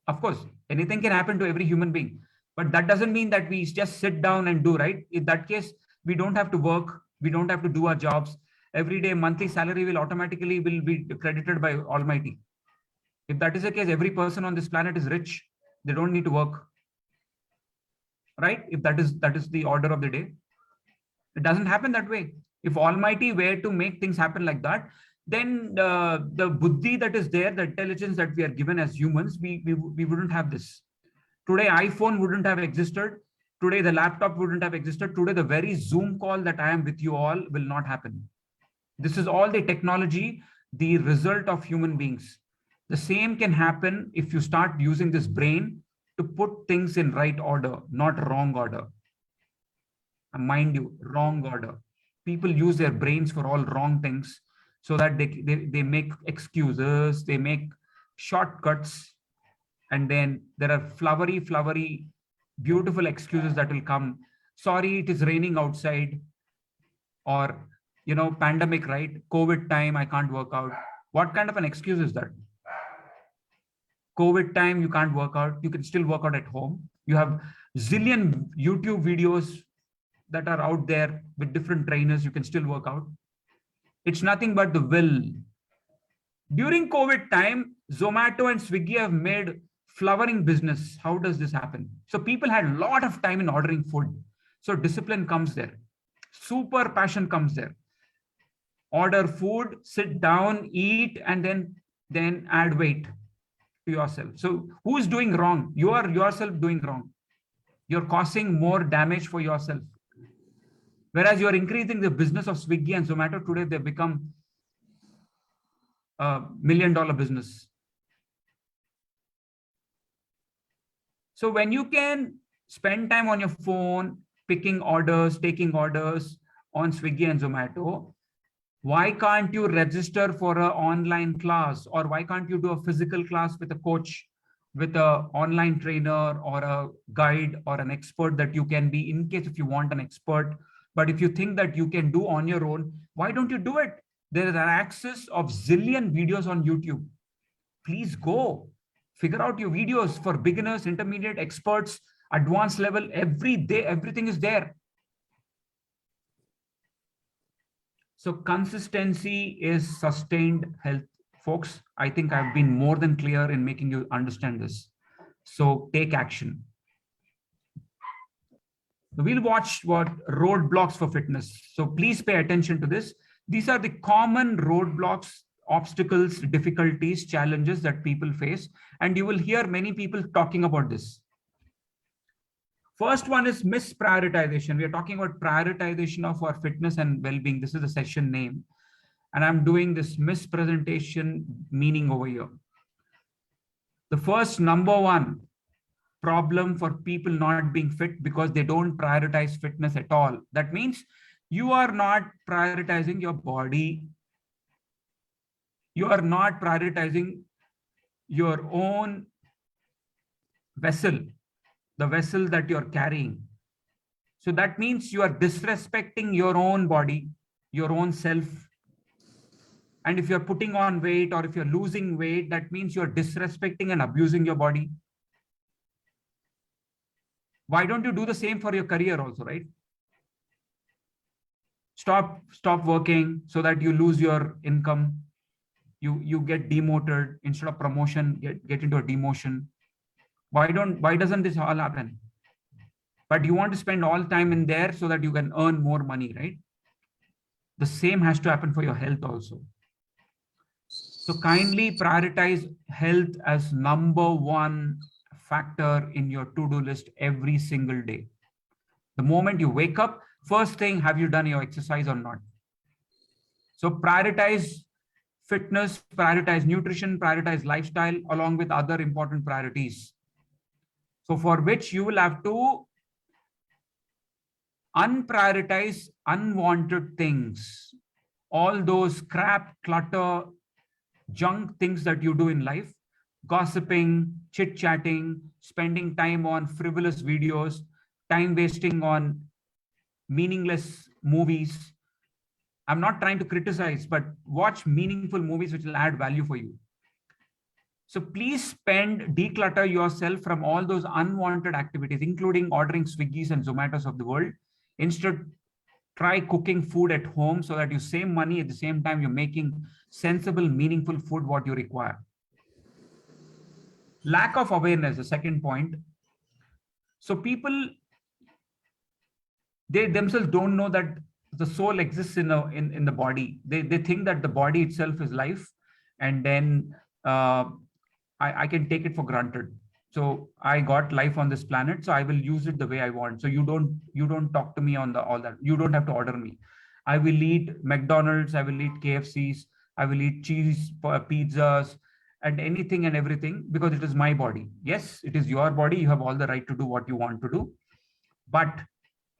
Of course, anything can happen to every human being, but that doesn't mean that we just sit down and do, right? In that case, we don't have to work, we don't have to do our jobs. Every day, monthly salary will automatically will be credited by Almighty. If that is the case, every person on this planet is rich. They don't need to work, right? If that is the order of the day, it doesn't happen that way. If Almighty were to make things happen like that, then the buddhi that is there, the intelligence that we are given as humans, we wouldn't have this. Today, iPhone wouldn't have existed. Today, the laptop wouldn't have existed. Today, the very Zoom call that I am with you all will not happen. This is all the technology, the result of human beings. The same can happen if you start using this brain to put things in right order, not wrong order. And mind you, wrong order. People use their brains for all wrong things, so that they make excuses, they make shortcuts, and then there are flowery, beautiful excuses that will come. Sorry, it is raining outside, or, pandemic, right? COVID time, I can't work out. What kind of an excuse is that? COVID time, you can't work out. You can still work out at home. You have zillion YouTube videos that are out there with different trainers. You can still work out. It's nothing but the will. During COVID time, Zomato and Swiggy have made flowering business. How does this happen? So people had a lot of time in ordering food. So discipline comes there. Super passion comes there. Order food, sit down, eat, and then add weight to yourself. So who is doing wrong? You are yourself doing wrong. You're causing more damage for yourself. Whereas you're increasing the business of Swiggy and Zomato, today they've become a $1 million business. So when you can spend time on your phone, picking orders, taking orders on Swiggy and Zomato, why can't you register for an online class? Or why can't you do a physical class with a coach, with an online trainer or a guide or an expert that you can be, in case if you want an expert? But if you think that you can do on your own, why don't you do it? There is an access of zillion videos on YouTube. Please go figure out your videos for beginners, intermediate, experts, advanced level. Every day, everything is there. So consistency is sustained health, folks. I think I've been more than clear in making you understand this. So take action. We'll watch what roadblocks for fitness. So please pay attention to this. These are the common roadblocks, obstacles, difficulties, challenges that people face. And you will hear many people talking about this. First one is misprioritization. We are talking about prioritization of our fitness and well-being. This is the session name. And I'm doing this mispresentation meaning over here. The first number one problem for people not being fit because they don't prioritize fitness at all. That means you are not prioritizing your body. You are not prioritizing your own vessel, the vessel that you're carrying. So that means you are disrespecting your own body, your own self. And if you're putting on weight or if you're losing weight, that means you're disrespecting and abusing your body. Why don't you do the same for your career also, right? Stop working so that you lose your income. You get demoted instead of promotion, get into a demotion. Why doesn't this all happen? But you want to spend all time in there so that you can earn more money, right? The same has to happen for your health also. So kindly prioritize health as number one factor in your to-do list every single day. The moment you wake up, first thing, have you done your exercise or not? So prioritize fitness, prioritize nutrition, prioritize lifestyle, along with other important priorities. So for which you will have to unprioritize unwanted things, all those crap, clutter, junk things that you do in life, gossiping, chit-chatting, spending time on frivolous videos, time wasting on meaningless movies. I'm not trying to criticize, but watch meaningful movies which will add value for you. So please declutter yourself from all those unwanted activities, including ordering Swiggies and Zomatos of the world. Instead, try cooking food at home so that you save money. At the same time, you're making sensible, meaningful food what you require. Lack of awareness, the second point. So people, they themselves don't know that the soul exists in the body. They think that the body itself is life, and then I can take it for granted. So I got life on this planet, so I will use it the way I want. So you don't talk to me on all that. You don't have to order me. I will eat McDonald's, I will eat KFCs, I will eat cheese pizzas and anything and everything, because it is my body. Yes, it is your body. You have all the right to do what you want to do. But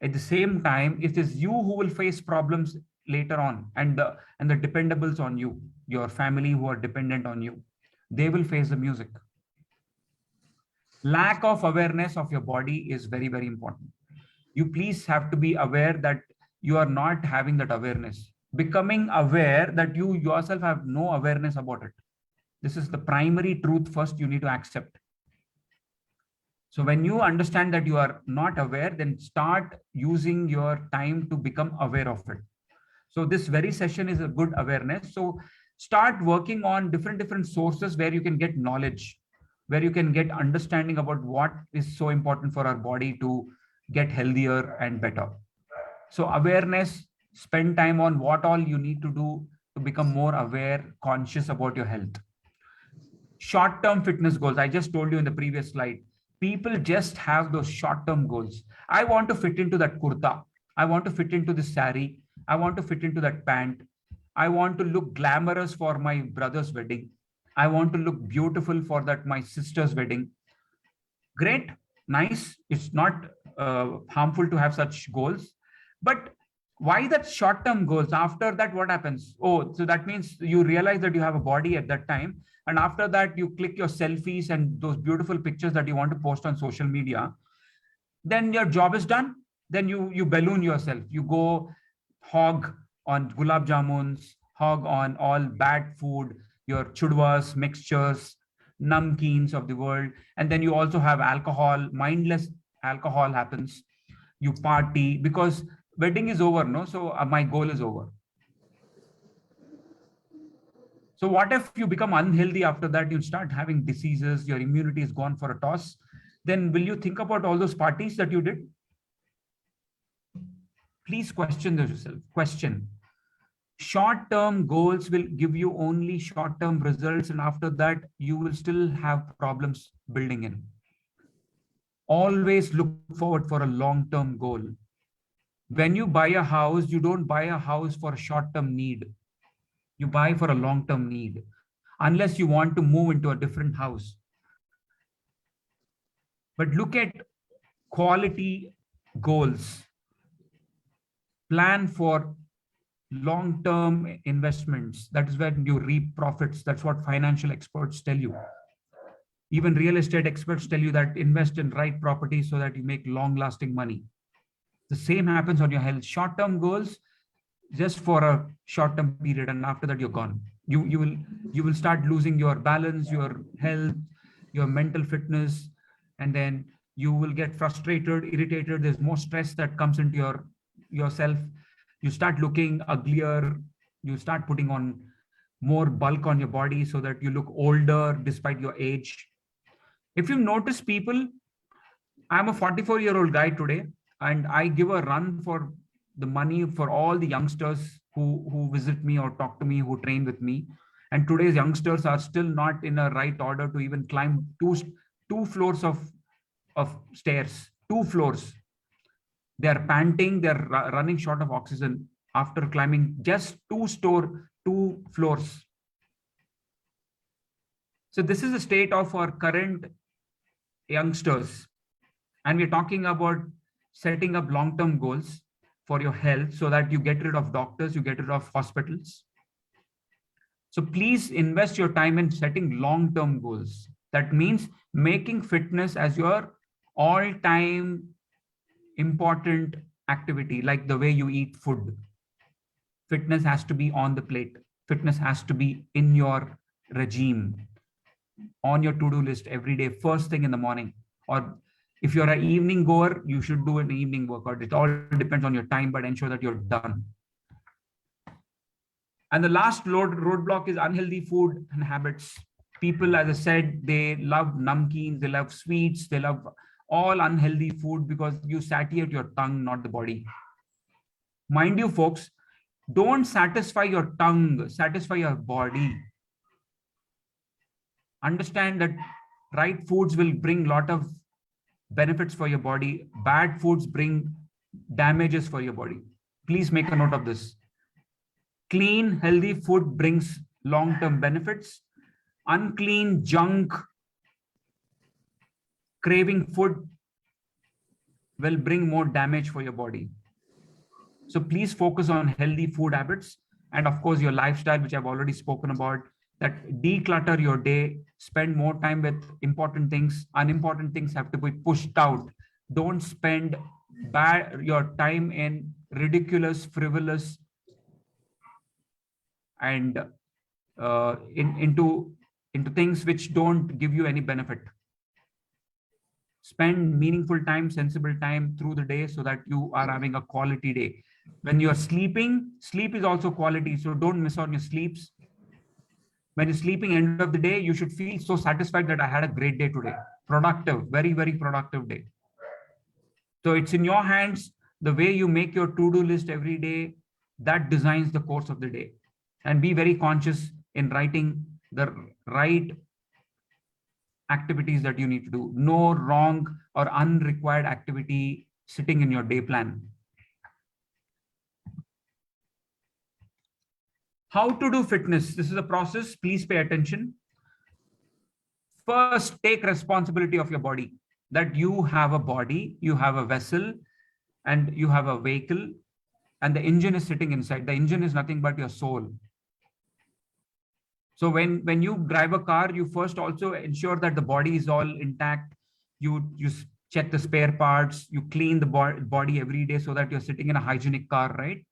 at the same time, it is you who will face problems later on, and the dependables on you, your family who are dependent on you, they will face the music. Lack of awareness of your body is very, very important. You please have to be aware that you are not having that awareness. Becoming aware that you yourself have no awareness about it. This is the primary truth first you need to accept. So when you understand that you are not aware, then start using your time to become aware of it. So this very session is a good awareness. So start working on different sources where you can get knowledge, where you can get understanding about what is so important for our body to get healthier and better. So awareness, spend time on what all you need to do to become more aware, conscious about your health. Short-term fitness goals. I just told you in the previous slide, people just have those short-term goals. I want to fit into that kurta. I want to fit into this sari. I want to fit into that pant. I want to look glamorous for my brother's wedding. I want to look beautiful for my sister's wedding. Great, nice. It's not harmful to have such goals. But why that short-term goals? After that, what happens? Oh, so that means you realize that you have a body at that time. And after that, you click your selfies and those beautiful pictures that you want to post on social media. Then your job is done. Then you balloon yourself. You go hog on gulab jamuns, hog on all bad food, your chudwas, mixtures, namkeens of the world. And then you also have alcohol, mindless alcohol happens. You party because wedding is over, no? So my goal is over. So what if you become unhealthy after that? You start having diseases, your immunity is gone for a toss. Then will you think about all those parties that you did? Please question yourself. Question. Short-term goals will give you only short-term results, and after that, you will still have problems building in. Always look forward for a long-term goal. When you buy a house, you don't buy a house for a short-term need. You buy for a long-term need, unless you want to move into a different house. But look at quality goals. Plan for long-term investments. That is when you reap profits. That's what financial experts tell you. Even real estate experts tell you that invest in right properties so that you make long-lasting money. The same happens on your health. Short-term goals, just for a short-term period, and after that you're gone. You will start losing your balance, your health, your mental fitness, and then you will get frustrated, irritated. There's more stress that comes into yourself. You start looking uglier. You start putting on more bulk on your body so that you look older despite your age. If you notice people, I'm a 44-year-old guy today, and I give a run for the money for all the youngsters who visit me or talk to me, who train with me. And today's youngsters are still not in a right order to even climb two floors of stairs, 2 floors. They're panting, they're running short of oxygen after climbing just 2 floors. So this is the state of our current youngsters. And we're talking about setting up long-term goals for your health so that you get rid of doctors, you get rid of hospitals. So please invest your time in setting long-term goals. That means making fitness as your all-time important activity, like the way you eat food. Fitness has to be on the plate. Fitness has to be in your regime on your to-do list every day, first thing in the morning. Or if you're an evening goer, you should do an evening workout. It all depends on your time, but ensure that you're done. And the last roadblock is unhealthy food and habits. People, as I said, they love namkeens, they love sweets, they love all unhealthy food because you satiate your tongue, not the body. Mind you, folks, don't satisfy your tongue, satisfy your body. Understand that right foods will bring a lot of benefits for your body. Bad foods bring damages for your body. Please make a note of this. Clean, healthy food brings long-term benefits. Unclean, junk, craving food will bring more damage for your body. So please focus on healthy food habits. And of course, your lifestyle, which I've already spoken about, that declutter your day, spend more time with important things. Unimportant things have to be pushed out. Don't spend your time in ridiculous, frivolous, and into things which don't give you any benefit. Spend meaningful time, sensible time through the day so that you are having a quality day. When you're sleeping, sleep is also quality. So don't miss on your sleeps. When you're sleeping, end of the day, you should feel so satisfied that I had a great day today. Productive, very, very productive day. So it's in your hands. The way you make your to-do list every day, that designs the course of the day. And be very conscious in writing the right activities that you need to do. No wrong or unrequired activity sitting in your day plan. How to do fitness? This is a process. Please pay attention. First, take responsibility of your body. That you have a body, you have a vessel, and you have a vehicle, and the engine is sitting inside. The engine is nothing but your soul. So when you drive a car, you first also ensure that the body is all intact. You check the spare parts, you clean the body every day so that you're sitting in a hygienic car, right?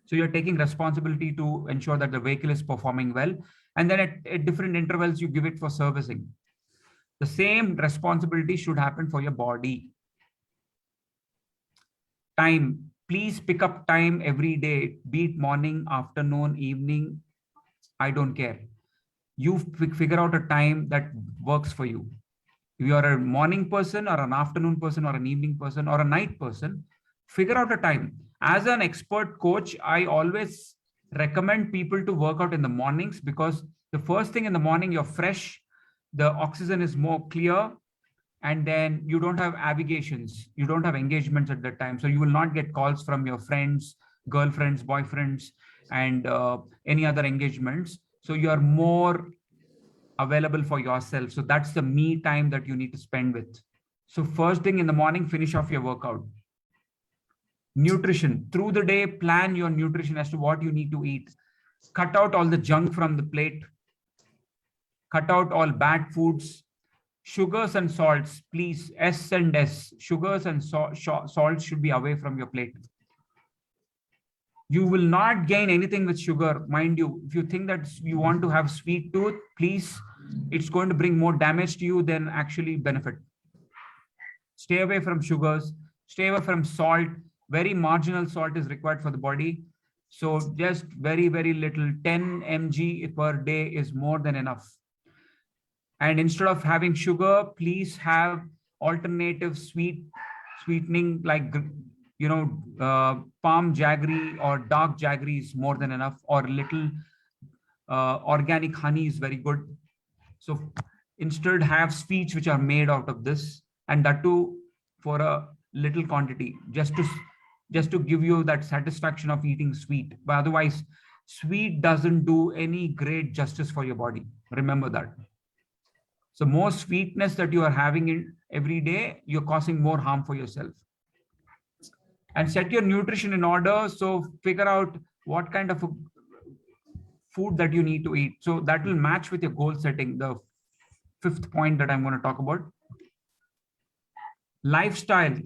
So you're taking responsibility to ensure that the vehicle is performing well. And then at different intervals, you give it for servicing. The same responsibility should happen for your body. Time, please pick up time every day, be it morning, afternoon, evening, I don't care. You figure out a time that works for you. If you are a morning person or an afternoon person or an evening person or a night person, figure out a time. As an expert coach, I always recommend people to work out in the mornings because the first thing in the morning, you're fresh, the oxygen is more clear, and then you don't have avocations, you don't have engagements at that time. So you will not get calls from your friends, girlfriends, boyfriends, and any other engagements. So you are more available for yourself. So that's the me time that you need to spend with. So first thing in the morning, finish off your workout. Nutrition. Through the day, plan your nutrition as to what you need to eat. Cut out all the junk from the plate. Cut out all bad foods. Sugars and salts, please, S and S. Sugars and salts should be away from your plate. You will not gain anything with sugar, mind you. If you think that you want to have sweet tooth, please, it's going to bring more damage to you than actually benefit. Stay away from sugars, stay away from salt. Very marginal salt is required for the body. So just very, very little, 10 mg per day is more than enough. And instead of having sugar, please have alternative sweetening like, you know, palm jaggery or dark jaggery is more than enough, or little organic honey is very good. So instead have sweets which are made out of this, and that too for a little quantity, just to give you that satisfaction of eating sweet. But otherwise, sweet doesn't do any great justice for your body. Remember that. So more sweetness that you are having in every day, you're causing more harm for yourself. And set your nutrition in order. So figure out what kind of food that you need to eat. So that will match with your goal setting. The fifth point that I'm going to talk about. Lifestyle,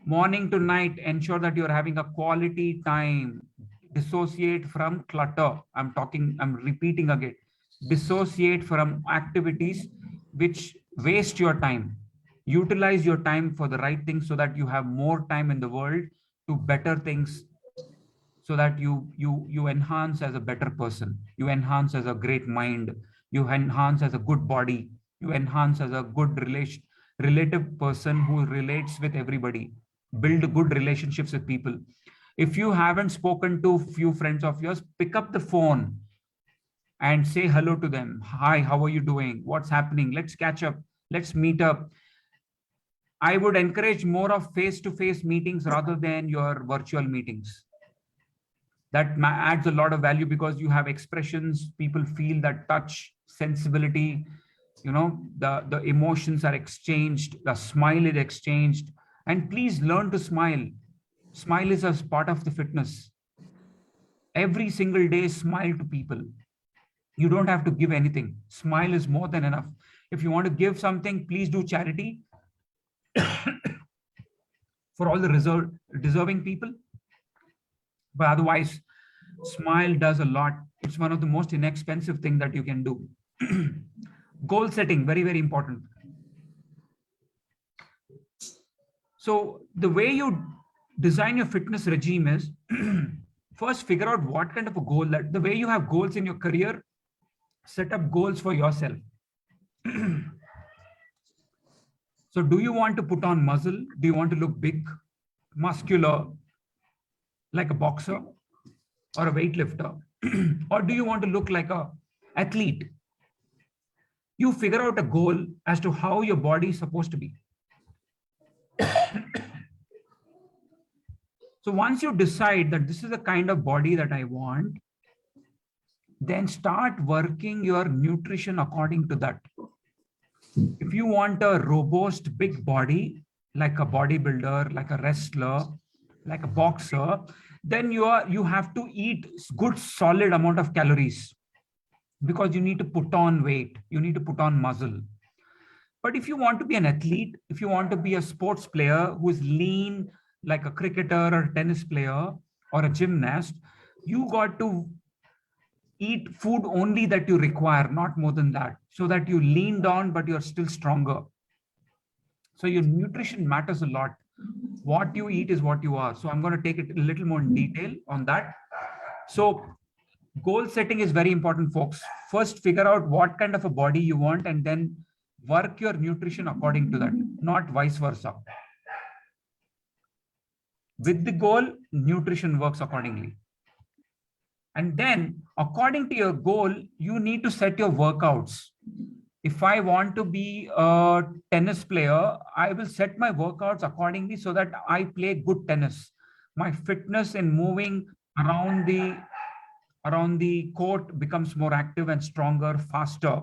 morning to night, ensure that you're having a quality time. Dissociate from clutter. I'm repeating again. Dissociate from activities which waste your time. Utilize your time for the right things so that you have more time in the world to better things, so that you enhance as a better person, you enhance as a great mind, you enhance as a good body, you enhance as a good relative person who relates with everybody, build good relationships with people. If you haven't spoken to few friends of yours, pick up the phone and say hello to them. Hi, how are you doing? What's happening? Let's catch up. Let's meet up. I would encourage more of face-to-face meetings rather than your virtual meetings. That adds a lot of value because you have expressions, people feel that touch, sensibility, the emotions are exchanged, the smile is exchanged. And please learn to smile. Smile is a part of the fitness. Every single day, smile to people. You don't have to give anything. Smile is more than enough. If you want to give something, please do charity for all the deserving people. But otherwise, smile does a lot. It's one of the most inexpensive things that you can do. Goal setting, very, very important. So the way you design your fitness regime is first figure out what kind of a goal, that the way you have goals in your career, set up goals for yourself. So do you want to put on muscle? Do you want to look big, muscular, like a boxer or a weightlifter? Or do you want to look like an athlete? You figure out a goal as to how your body is supposed to be. So once you decide that this is the kind of body that I want, then start working your nutrition according to that. If you want a robust, big body, like a bodybuilder, like a wrestler, like a boxer, then you have to eat good, solid amount of calories because you need to put on weight, you need to put on muscle. But if you want to be an athlete, if you want to be a sports player who is lean, like a cricketer or a tennis player or a gymnast, you got to eat food only that you require, not more than that, so that you lean down, but you're still stronger. So your nutrition matters a lot. What you eat is what you are. So I'm going to take it a little more in detail on that. So goal setting is very important, folks. First, figure out what kind of a body you want and then work your nutrition according to that, not vice versa. With the goal, nutrition works accordingly. And then according to your goal, you need to set your workouts. If I want to be a tennis player, I will set my workouts accordingly so that I play good tennis. My fitness in moving around the court becomes more active and stronger, faster.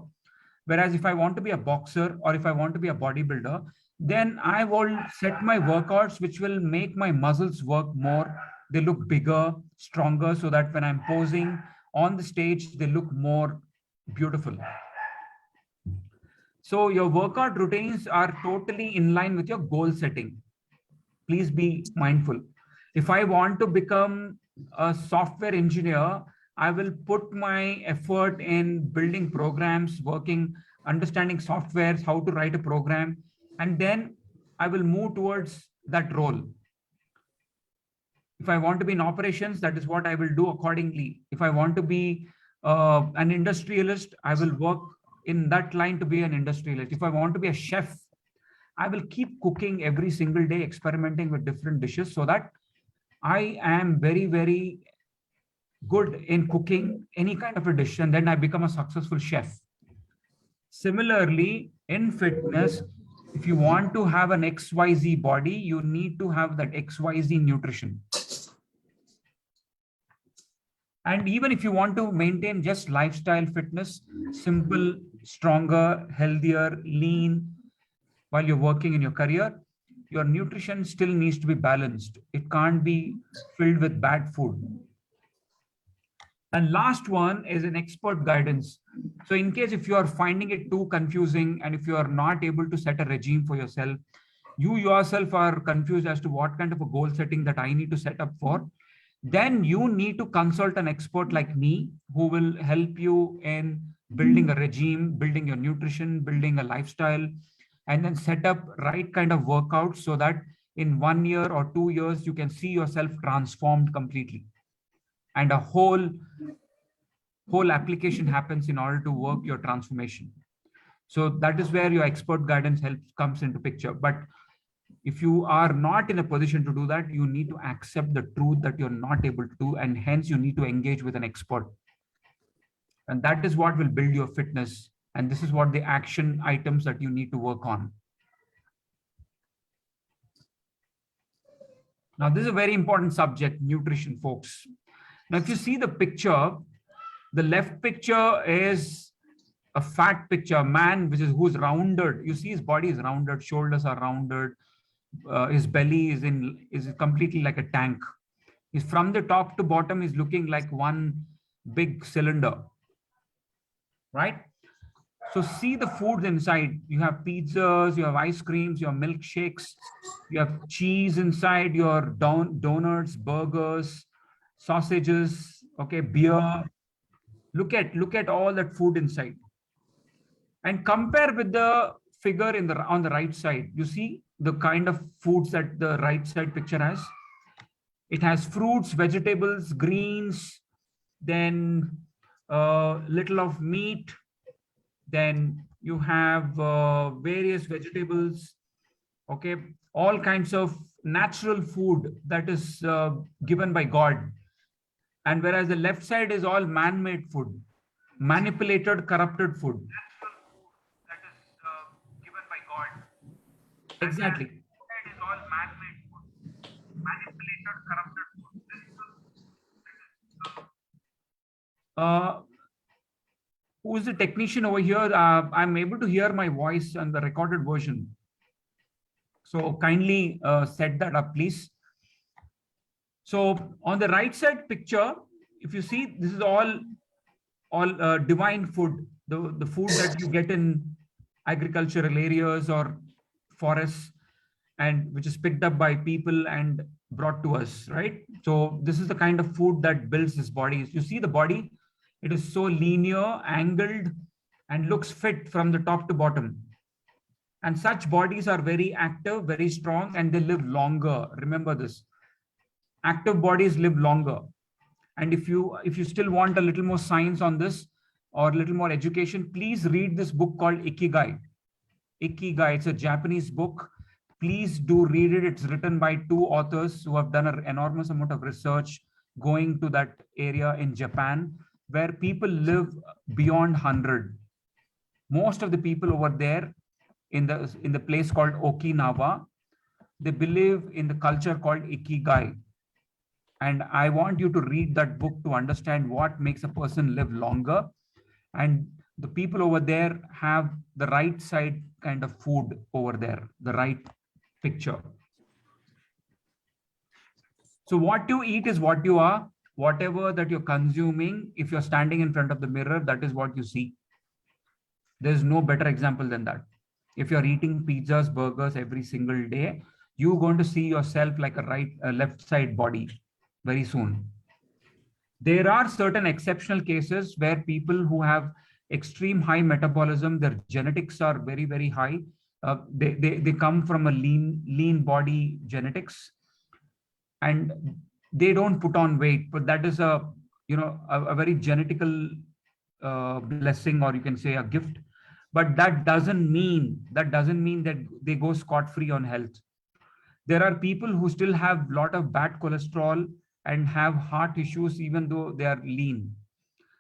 Whereas if I want to be a boxer or if I want to be a bodybuilder, then I will set my workouts which will make my muscles work more. They look bigger, stronger, so that when I'm posing on the stage, they look more beautiful. So your workout routines are totally in line with your goal setting. Please be mindful. If I want to become a software engineer, I will put my effort in building programs, understanding softwares, how to write a program, and then I will move towards that role. If I want to be in operations, that is what I will do accordingly. If I want to be an industrialist, I will work in that line to be an industrialist. If I want to be a chef, I will keep cooking every single day, experimenting with different dishes so that I am very, very good in cooking any kind of a dish, and then I become a successful chef. Similarly, in fitness, if you want to have an XYZ body, you need to have that XYZ nutrition. And even if you want to maintain just lifestyle fitness, simple, stronger, healthier, lean, while you're working in your career, your nutrition still needs to be balanced. It can't be filled with bad food. And last one is an expert guidance. So in case if you are finding it too confusing and if you are not able to set a regime for yourself, you yourself are confused as to what kind of a goal setting that I need to set up for, then you need to consult an expert like me who will help you in building a regime, building your nutrition, building a lifestyle, and then set up right kind of workouts so that in 1 year or 2 years, you can see yourself transformed completely. And a whole application happens in order to work your transformation. So that is where your expert guidance comes into picture. But if you are not in a position to do that, you need to accept the truth that you're not able to do, and hence you need to engage with an expert. And that is what will build your fitness. And this is what the action items that you need to work on. Now, this is a very important subject, nutrition, folks. Now, if you see the picture, the left picture is a fat picture, a man who's rounded. You see his body is rounded, shoulders are rounded, his belly is completely like a tank. He's from the top to bottom, is looking like one big cylinder, right? So see the foods inside. You have pizzas, you have ice creams, you have milkshakes, you have cheese inside, your donuts, burgers, sausages, okay, beer. Look at all that food inside, and compare with the figure on the right side. You see the kind of foods that the right side picture has. It has fruits, vegetables, greens, then little of meat. Then you have various vegetables, okay, all kinds of natural food that is given by God. And whereas the left side is all man-made food, manipulated, corrupted food. That is given by God. Exactly. It is all man-made food, manipulated, corrupted food. Who is the technician over here? I'm able to hear my voice on the recorded version. So kindly set that up, please. So on the right side picture, if you see, this is all divine food, the food that you get in agricultural areas or forests, and which is picked up by people and brought to us, right? So this is the kind of food that builds this body. You see the body, it is so linear, angled, and looks fit from the top to bottom. And such bodies are very active, very strong, and they live longer. Remember this. Active bodies live longer. And if you still want a little more science on this or a little more education, please read this book called Ikigai. Ikigai, it's a Japanese book. Please do read it. It's written by 2 authors who have done an enormous amount of research going to that area in Japan, where people live beyond 100. Most of the people over there in the place called Okinawa, they believe in the culture called Ikigai. And I want you to read that book to understand what makes a person live longer. And the people over there have the right side kind of food over there, the right picture. So what you eat is what you are. Whatever that you're consuming, if you're standing in front of the mirror, that is what you see. There's no better example than that. If you're eating pizzas, burgers every single day, you're going to see yourself like a left side body very soon. There are certain exceptional cases where people who have extreme high metabolism, their genetics are very, very high. They come from a lean body genetics, and they don't put on weight, but that is a very genetical blessing, or you can say a gift. But that doesn't mean that they go scot-free on health. There are people who still have a lot of bad cholesterol and have heart issues even though they are lean.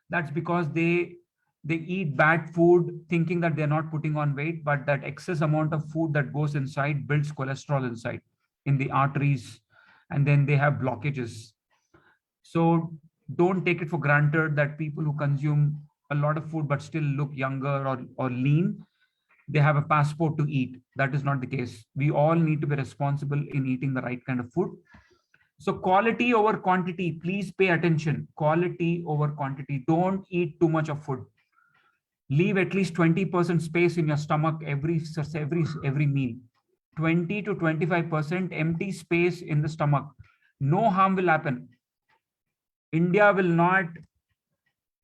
That's because they eat bad food thinking that they're not putting on weight, but that excess amount of food that goes inside builds cholesterol inside in the arteries, and then they have blockages. So don't take it for granted that people who consume a lot of food but still look younger or lean, they have a passport to eat. That is not the case. We all need to be responsible in eating the right kind of food. So quality over quantity, please pay attention. Quality over quantity. Don't eat too much of food. Leave at least 20% space in your stomach every meal. 20 to 25% empty space in the stomach. No harm will happen. India will not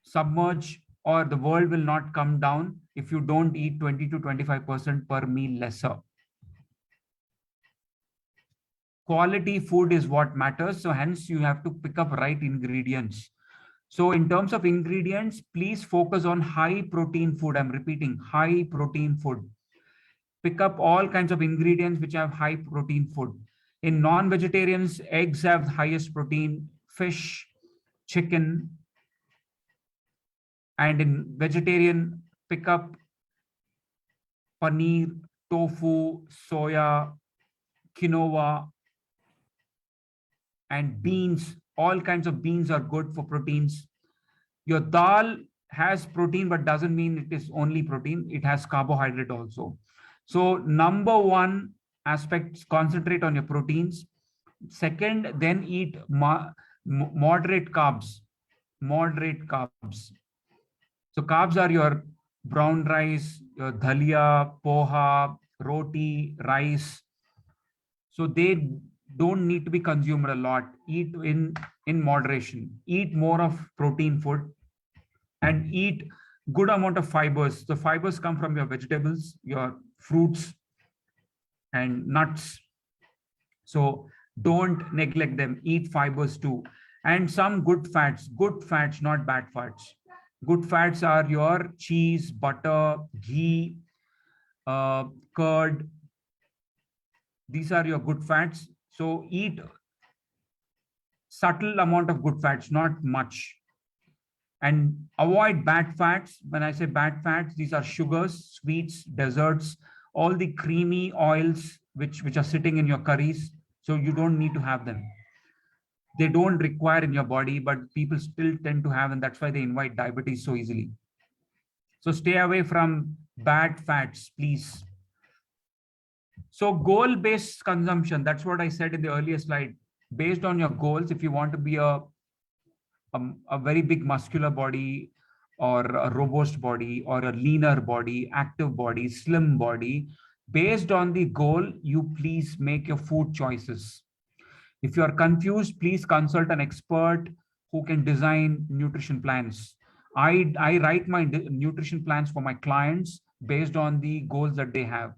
submerge or the world will not come down if you don't eat 20 to 25% per meal lesser. Quality food is what matters. So hence you have to pick up right ingredients. So in terms of ingredients, please focus on high protein food. I'm repeating, high protein food. Pick up all kinds of ingredients which have high protein food. In non-vegetarians, eggs have the highest protein, fish, chicken. And in vegetarian, pick up paneer, tofu, soya, quinoa, and beans. All kinds of beans are good for proteins. Your dal has protein, but doesn't mean it is only protein. It has carbohydrate also. So number one aspect, concentrate on your proteins. Second, then eat moderate carbs. Moderate carbs. So carbs are your brown rice, your dalia, poha, roti, rice. So they don't need to be consumed a lot. Eat in moderation. Eat more of protein food and eat good amount of fibers. The fibers come from your vegetables, your fruits and nuts. So don't neglect them. Eat fibers too. And some good fats, not bad fats. Good fats are your cheese, butter, ghee, curd. These are your good fats. So eat subtle amount of good fats, not much. And avoid bad fats. When I say bad fats, these are sugars, sweets, desserts, all the creamy oils which are sitting in your curries. So you don't need to have them. They don't require in your body, but people still tend to have, and that's why they invite diabetes so easily. So stay away from bad fats, please. So goal-based consumption, that's what I said in the earlier slide. Based on your goals, if you want to be a very big muscular body or a robust body or a leaner body, active body, slim body, based on the goal, you please make your food choices. If you are confused, please consult an expert who can design nutrition plans. I write my nutrition plans for my clients based on the goals that they have.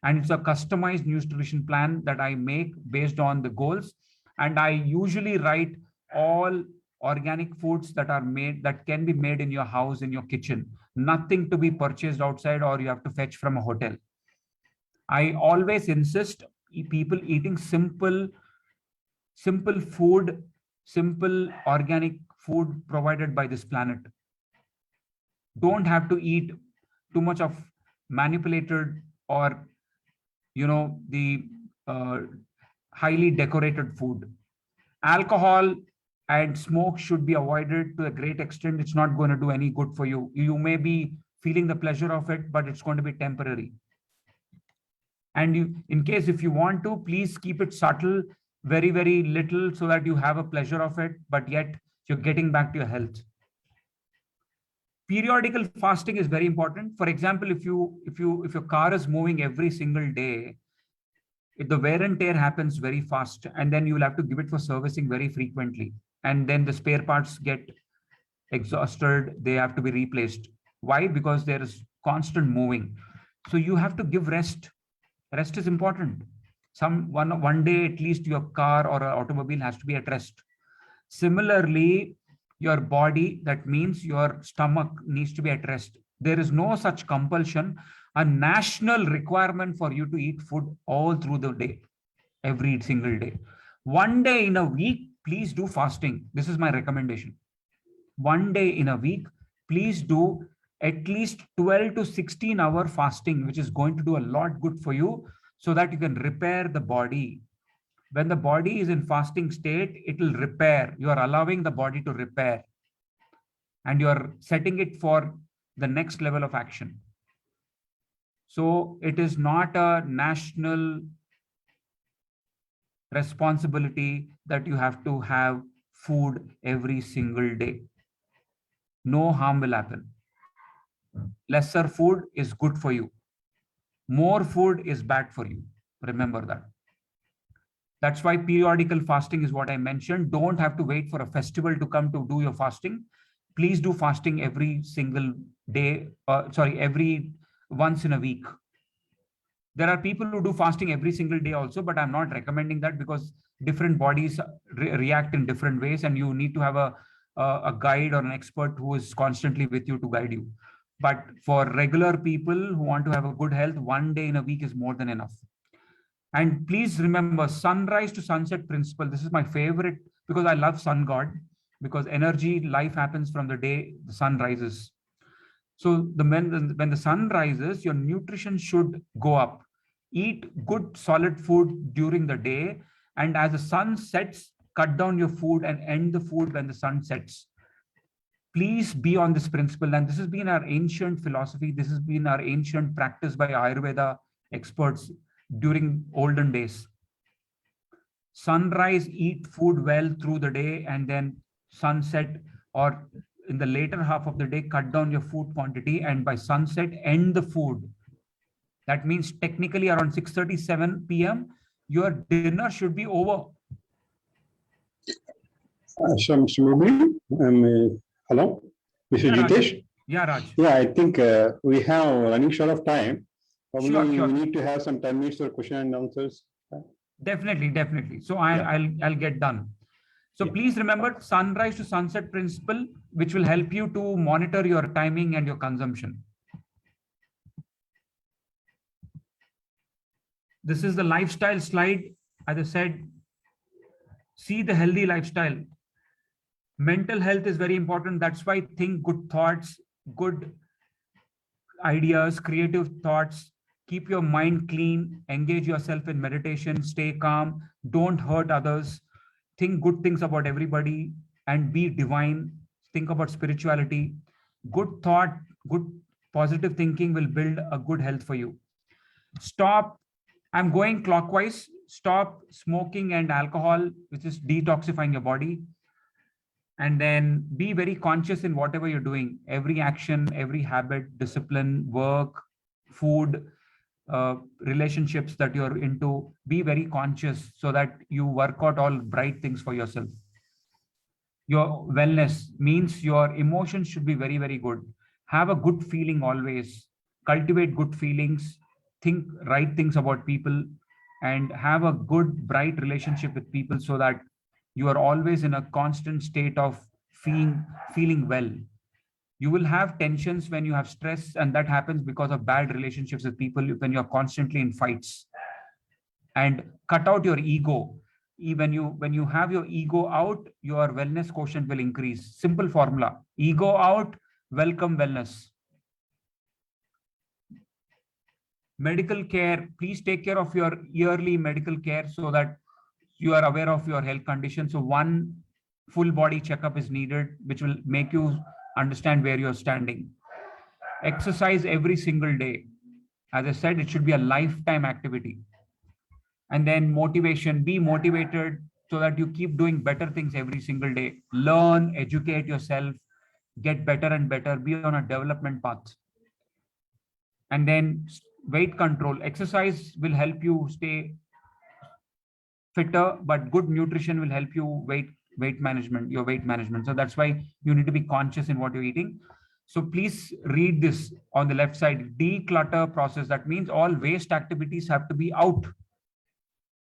And it's a customized nutrition plan that I make based on the goals. And I usually write all organic foods that are made, that can be made in your house, in your kitchen, nothing to be purchased outside or you have to fetch from a hotel. I always insist people eating simple food, simple organic food provided by this planet. Don't have to eat too much of manipulated or, the highly decorated food. Alcohol and smoke should be avoided to a great extent. It's not going to do any good for you. You may be feeling the pleasure of it, but it's going to be temporary. And in case if you want to, please keep it subtle, very, very little, so that you have a pleasure of it, but yet you're getting back to your health. Periodical fasting is very important. For example, if your car is moving every single day, the wear and tear happens very fast, and then you will have to give it for servicing very frequently. And then the spare parts get exhausted. They have to be replaced. Why? Because there is constant moving. So you have to give rest. Rest is important. One day at least your car or an automobile has to be at rest. Similarly, your body, that means your stomach, needs to be at rest. There is no such compulsion, a national requirement for you to eat food all through the day, every single day. One day in a week, please do fasting. This is my recommendation. One day in a week, please do at least 12 to 16 hour fasting, which is going to do a lot good for you, so that you can repair the body. When the body is in fasting state, it will repair. You are allowing the body to repair, and you are setting it for the next level of action. So it is not a national responsibility that you have to have food every single day. No harm will happen. Lesser food is good for you. More food is bad for you. Remember that. That's why periodical fasting is what I mentioned. Don't have to wait for a festival to come to do your fasting. please do fasting every single day, every once in a week. There are people who do fasting every single day also, but I'm not recommending that because different bodies react in different ways, and you need to have a guide or an expert who is constantly with you to guide you. But for regular people who want to have a good health, 1 day in a week is more than enough. And please remember, sunrise to sunset principle. This is my favorite because I love sun god, because energy, life happens from the day the sun rises. So when the sun rises, your nutrition should go up. Eat good solid food during the day, and as the sun sets, cut down your food and end the food when the sun sets. Please be on this principle. And this has been our ancient philosophy. This has been our ancient practice by Ayurveda experts during olden days. Sunrise, eat food well through the day, and then sunset or in the later half of the day, cut down your food quantity, and by sunset, end the food. That means technically around 6:37 p.m., your dinner should be over. So, Mr. Murli, hello, Mr. Yeah, Jitesh. Raj. Yeah, Raj. Yeah, I think we have running short of time. Probably Sure. we need to have some 10 minutes for question and answers. Definitely. So I'll get done. So Yeah. please remember sunrise to sunset principle, which will help you to monitor your timing and your consumption. This is the lifestyle slide. As I said, see the healthy lifestyle. Mental health is very important. That's why think good thoughts, good ideas, creative thoughts. Keep your mind clean, engage yourself in meditation, stay calm, don't hurt others, think good things about everybody, and be divine. Think about spirituality. Good thought, good positive thinking will build a good health for you. Stop, I'm going clockwise, stop smoking and alcohol, which is detoxifying your body. And then be very conscious in whatever you're doing, every action, every habit, discipline, work, food, relationships that you're into. Be very conscious so that you work out all bright things for yourself. Your wellness means your emotions should be very, very good. Have a good feeling always. Cultivate good feelings. Think right things about people, and have a good, bright relationship with people so that you are always in a constant state of feeling well. You will have tensions when you have stress, and that happens because of bad relationships with people when you're constantly in fights. And cut out your ego. When you have your ego out, your wellness quotient will increase. Simple formula: ego out, welcome wellness. Medical care, please take care of your yearly medical care so that you are aware of your health condition. So one full body checkup is needed, which will make you understand where you're standing. Exercise every single day. As I said, it should be a lifetime activity. And then motivation, be motivated so that you keep doing better things every single day. Learn, educate yourself, get better and better, be on a development path. And then weight control. Exercise will help you stay fitter, but good nutrition will help you weight management. So that's why you need to be conscious in what you're eating. So please read this on the left side: declutter process. That means all waste activities have to be out.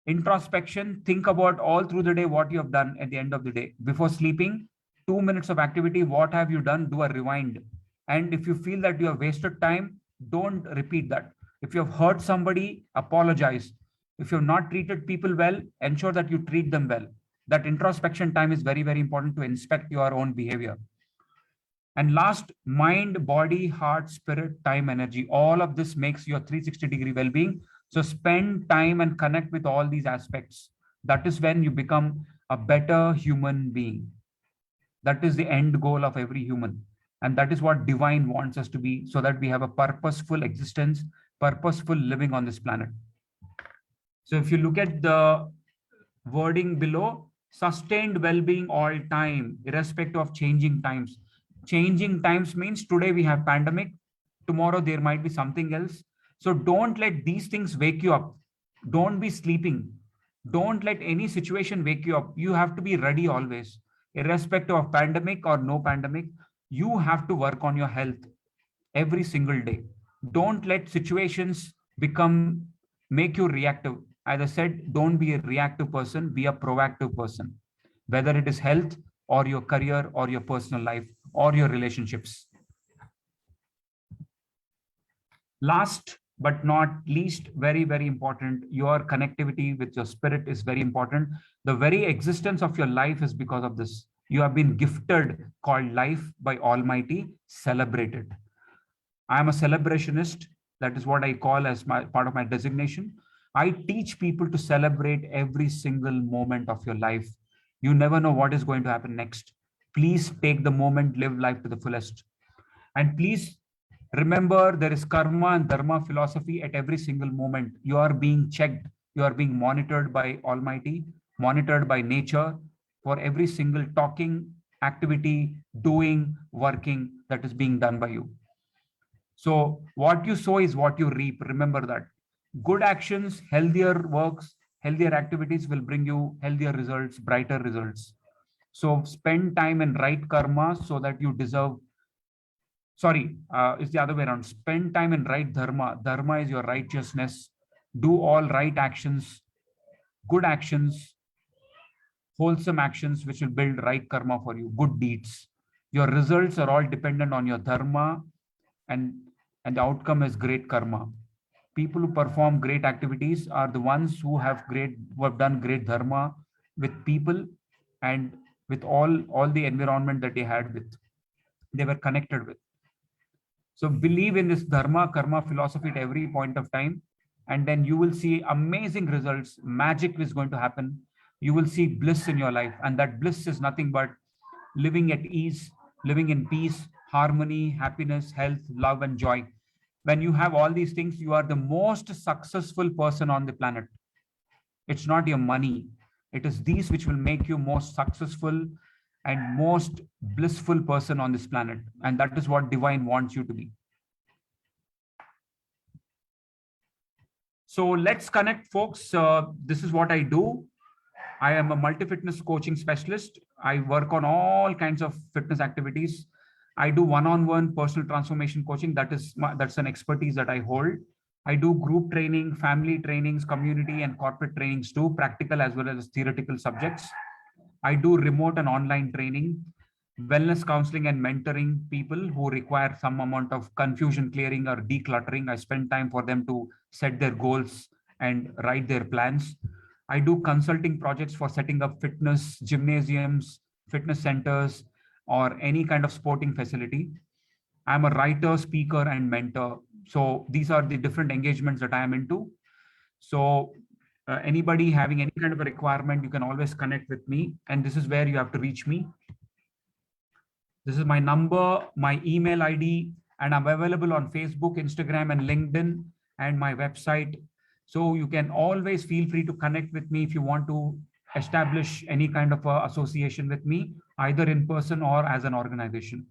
Introspection, think about all through the day what you have done at the end of the day. Before sleeping, 2 minutes of activity, what have you done? Do a rewind. And if you feel that you have wasted time, don't repeat that. If you have hurt somebody, apologize. If you have not treated people well, ensure that you treat them well. That introspection time is very, very important to inspect your own behavior. And last, mind, body, heart, spirit, time, energy. All of this makes your 360-degree well-being. So spend time and connect with all these aspects. That is when you become a better human being. That is the end goal of every human. And that is what divine wants us to be, so that we have a purposeful existence, purposeful living on this planet. So if you look at the wording below, sustained well-being all time, irrespective of changing times. Changing times means today we have pandemic, tomorrow there might be something else. So don't let these things wake you up. Don't be sleeping. Don't let any situation wake you up. You have to be ready always, irrespective of pandemic or no pandemic. You have to work on your health every single day. Don't let situations make you reactive. As I said, don't be a reactive person, be a proactive person, whether it is health or your career or your personal life or your relationships. Last but not least, very, very important, your connectivity with your spirit is very important. The very existence of your life is because of this. You have been gifted, called life by Almighty. Celebrate it. I am a celebrationist. That is what I call as my part of my designation. I teach people to celebrate every single moment of your life. You never know what is going to happen next. Please take the moment, live life to the fullest. And please remember, there is karma and dharma philosophy at every single moment. You are being checked. You are being monitored by Almighty, monitored by nature for every single talking, activity, doing, working that is being done by you. So what you sow is what you reap. Remember that. Good actions, healthier works, healthier activities will bring you healthier results, brighter results. So spend time in right karma so that you deserve. Sorry, it's the other way around. Spend time in right dharma. Dharma is your righteousness. Do all right actions, good actions, wholesome actions, which will build right karma for you, good deeds. Your results are all dependent on your dharma, and the outcome is great karma. People who perform great activities are the ones who have done great dharma with people and with all the environment that they were connected with. So believe in this dharma karma philosophy at every point of time, and then you will see amazing results. Magic is going to happen. You will see bliss in your life, and that bliss is nothing but living at ease, living in peace, harmony, happiness, health, love, and joy. When you have all these things, you are the most successful person on the planet. It's not your money. It is these which will make you most successful and most blissful person on this planet. And that is what divine wants you to be. So let's connect, folks. This is what I do. I am a multi-fitness coaching specialist. I work on all kinds of fitness activities. I do one-on-one personal transformation coaching. That's an expertise that I hold. I do group training, family trainings, community and corporate trainings too, practical as well as theoretical subjects. I do remote and online training, wellness counseling and mentoring people who require some amount of confusion clearing or decluttering. I spend time for them to set their goals and write their plans. I do consulting projects for setting up fitness gymnasiums, fitness centers, or any kind of sporting facility. I'm a writer, speaker, and mentor. So these are the different engagements that I am into. So anybody having any kind of a requirement, you can always connect with me. And this is where you have to reach me. This is my number, my email ID, and I'm available on Facebook, Instagram, and LinkedIn, and my website. So you can always feel free to connect with me if you want to establish any kind of association with me, either in person or as an organization.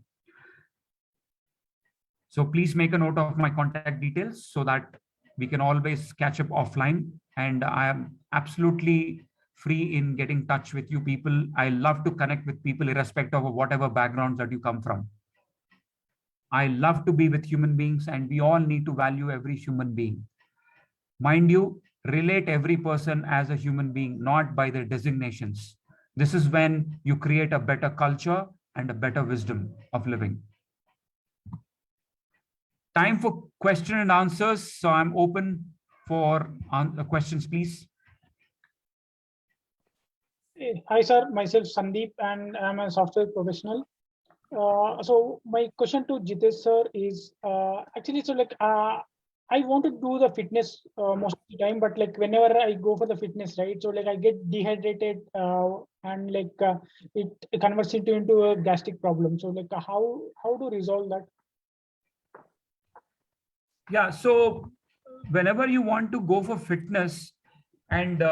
So please make a note of my contact details so that we can always catch up offline. And I am absolutely free in getting in touch with you people. I love to connect with people irrespective of whatever backgrounds that you come from. I love to be with human beings, and we all need to value every human being. Mind you, relate every person as a human being, not by their designations. This is when you create a better culture and a better wisdom of living. Time for question and answers. So I'm open for questions, please. Hi, sir. Myself, Sandeep, and I'm a software professional. So my question to Jitesh, sir, is actually, so like, I want to do the fitness most of the time, but like whenever I go for the fitness, right? So like I get dehydrated and like it converts into a gastric problem. So like how to resolve that? Yeah, so whenever you want to go for fitness, and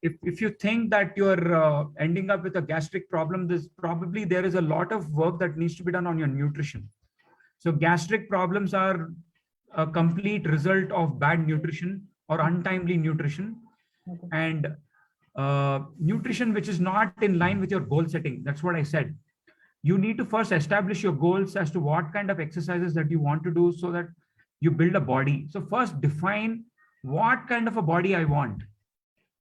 if you think that you're ending up with a gastric problem, there is a lot of work that needs to be done on your nutrition. So gastric problems are a complete result of bad nutrition or untimely nutrition, and nutrition which is not in line with your goal setting. That's what I said. you need to first establish your goals as to what kind of exercises that you want to do so that you build a body. So first define what kind of a body I want,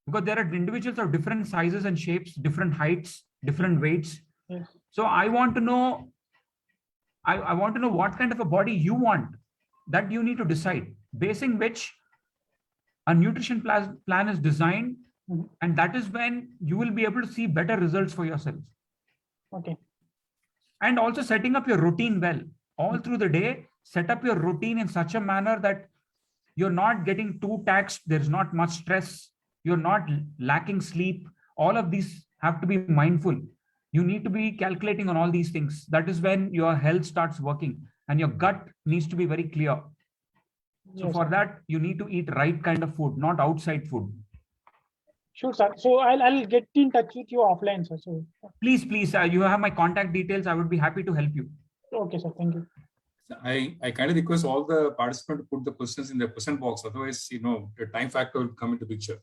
because there are individuals of different sizes and shapes, different heights, different weights. Yes. So I want to know, I want to know what kind of a body you want. That you need to decide, basing which a nutrition plan is designed. Mhm. And that is when you will be able to see better results for yourself. Okay. And also setting up your routine well. All through the day, set up your routine in such a manner that you're not getting too taxed. There's not much stress. You're not lacking sleep. All of these have to be mindful. You need to be calculating on all these things. That is when your health starts working and your gut needs to be very clear. So Yes, for sir. that, you need to eat right kind of food, not outside food. Sure, sir. So I'll get in touch with you offline, sir. So Please, you have my contact details. I would be happy to help you. okay, sir. Thank you. I kindly request all the participants to put the questions in the question box. Otherwise, the time factor will come into picture.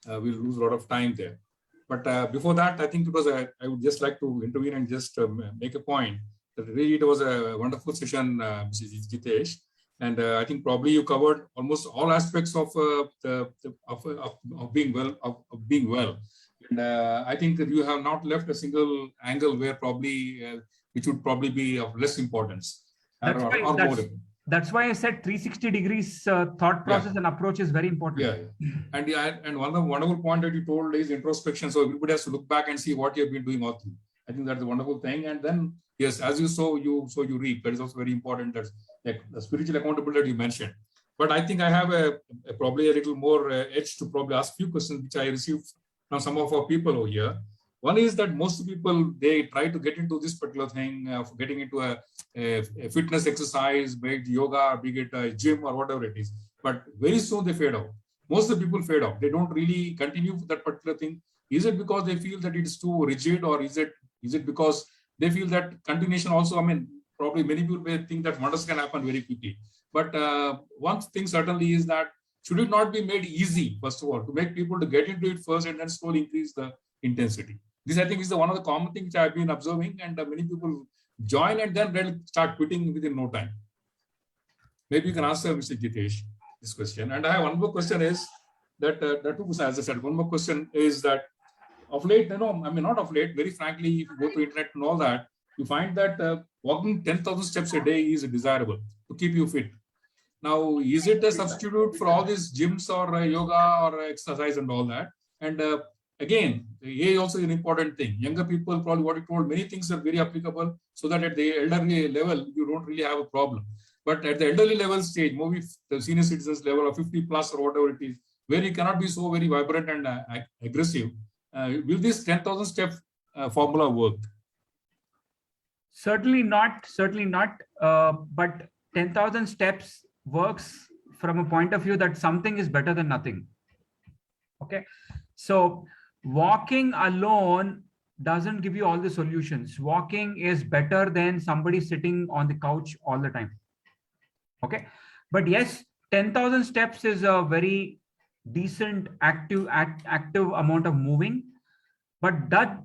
We'll lose a lot of time there. But before that, I think because I would just like to intervene and just make a point that really it was a wonderful session, Mr. Jitesh. And I think probably you covered almost all aspects of being well. Of being well. And I think that you have not left a single angle where probably which would probably be of less importance. That's why I said 360 degrees thought process and approach is very important. Yeah. And one of the wonderful point that you told is introspection. So everybody has to look back and see what you have been doing all through. I think that's a wonderful thing. And then, yes, as you sow, you reap. That is also very important. That's like the spiritual accountability that you mentioned. But I think I have probably a little more edge to probably ask a few questions which I received from some of our people over here. One is that most people, they try to get into this particular thing, getting into a fitness exercise, be it yoga, be it a gym or whatever it is. But very soon they fade out. Most of the people fade out. They don't really continue with that particular thing. Is it because they feel that it is too rigid, or is it because they feel that continuation also, probably many people may think that wonders can happen very quickly. But one thing certainly is that should it not be made easy, first of all, to make people to get into it first and then slowly increase the intensity. This, I think, is one of the common things I've been observing, and many people join and then they'll start quitting within no time. Maybe you can answer, Mr. Jitesh, this question. And I have one more question is that, as I said, one more question is that of late, not of late, very frankly, if you go to internet and all that, you find that walking 10,000 steps a day is desirable to keep you fit. Now, is it a substitute for all these gyms or yoga or exercise and all that? And again, age also is an important thing. Younger people, probably what you told, many things are very applicable, so that at the elderly level, you don't really have a problem. But at the elderly level stage, maybe the senior citizens level of 50 plus or whatever it is, where you cannot be so very vibrant and aggressive, will this 10,000 step formula work? Certainly not. But 10,000 steps works from a point of view that something is better than nothing. Okay. So walking alone doesn't give you all the solutions. Walking is better than somebody sitting on the couch all the time. Okay. But yes, 10,000 steps is a very decent active amount of moving, but that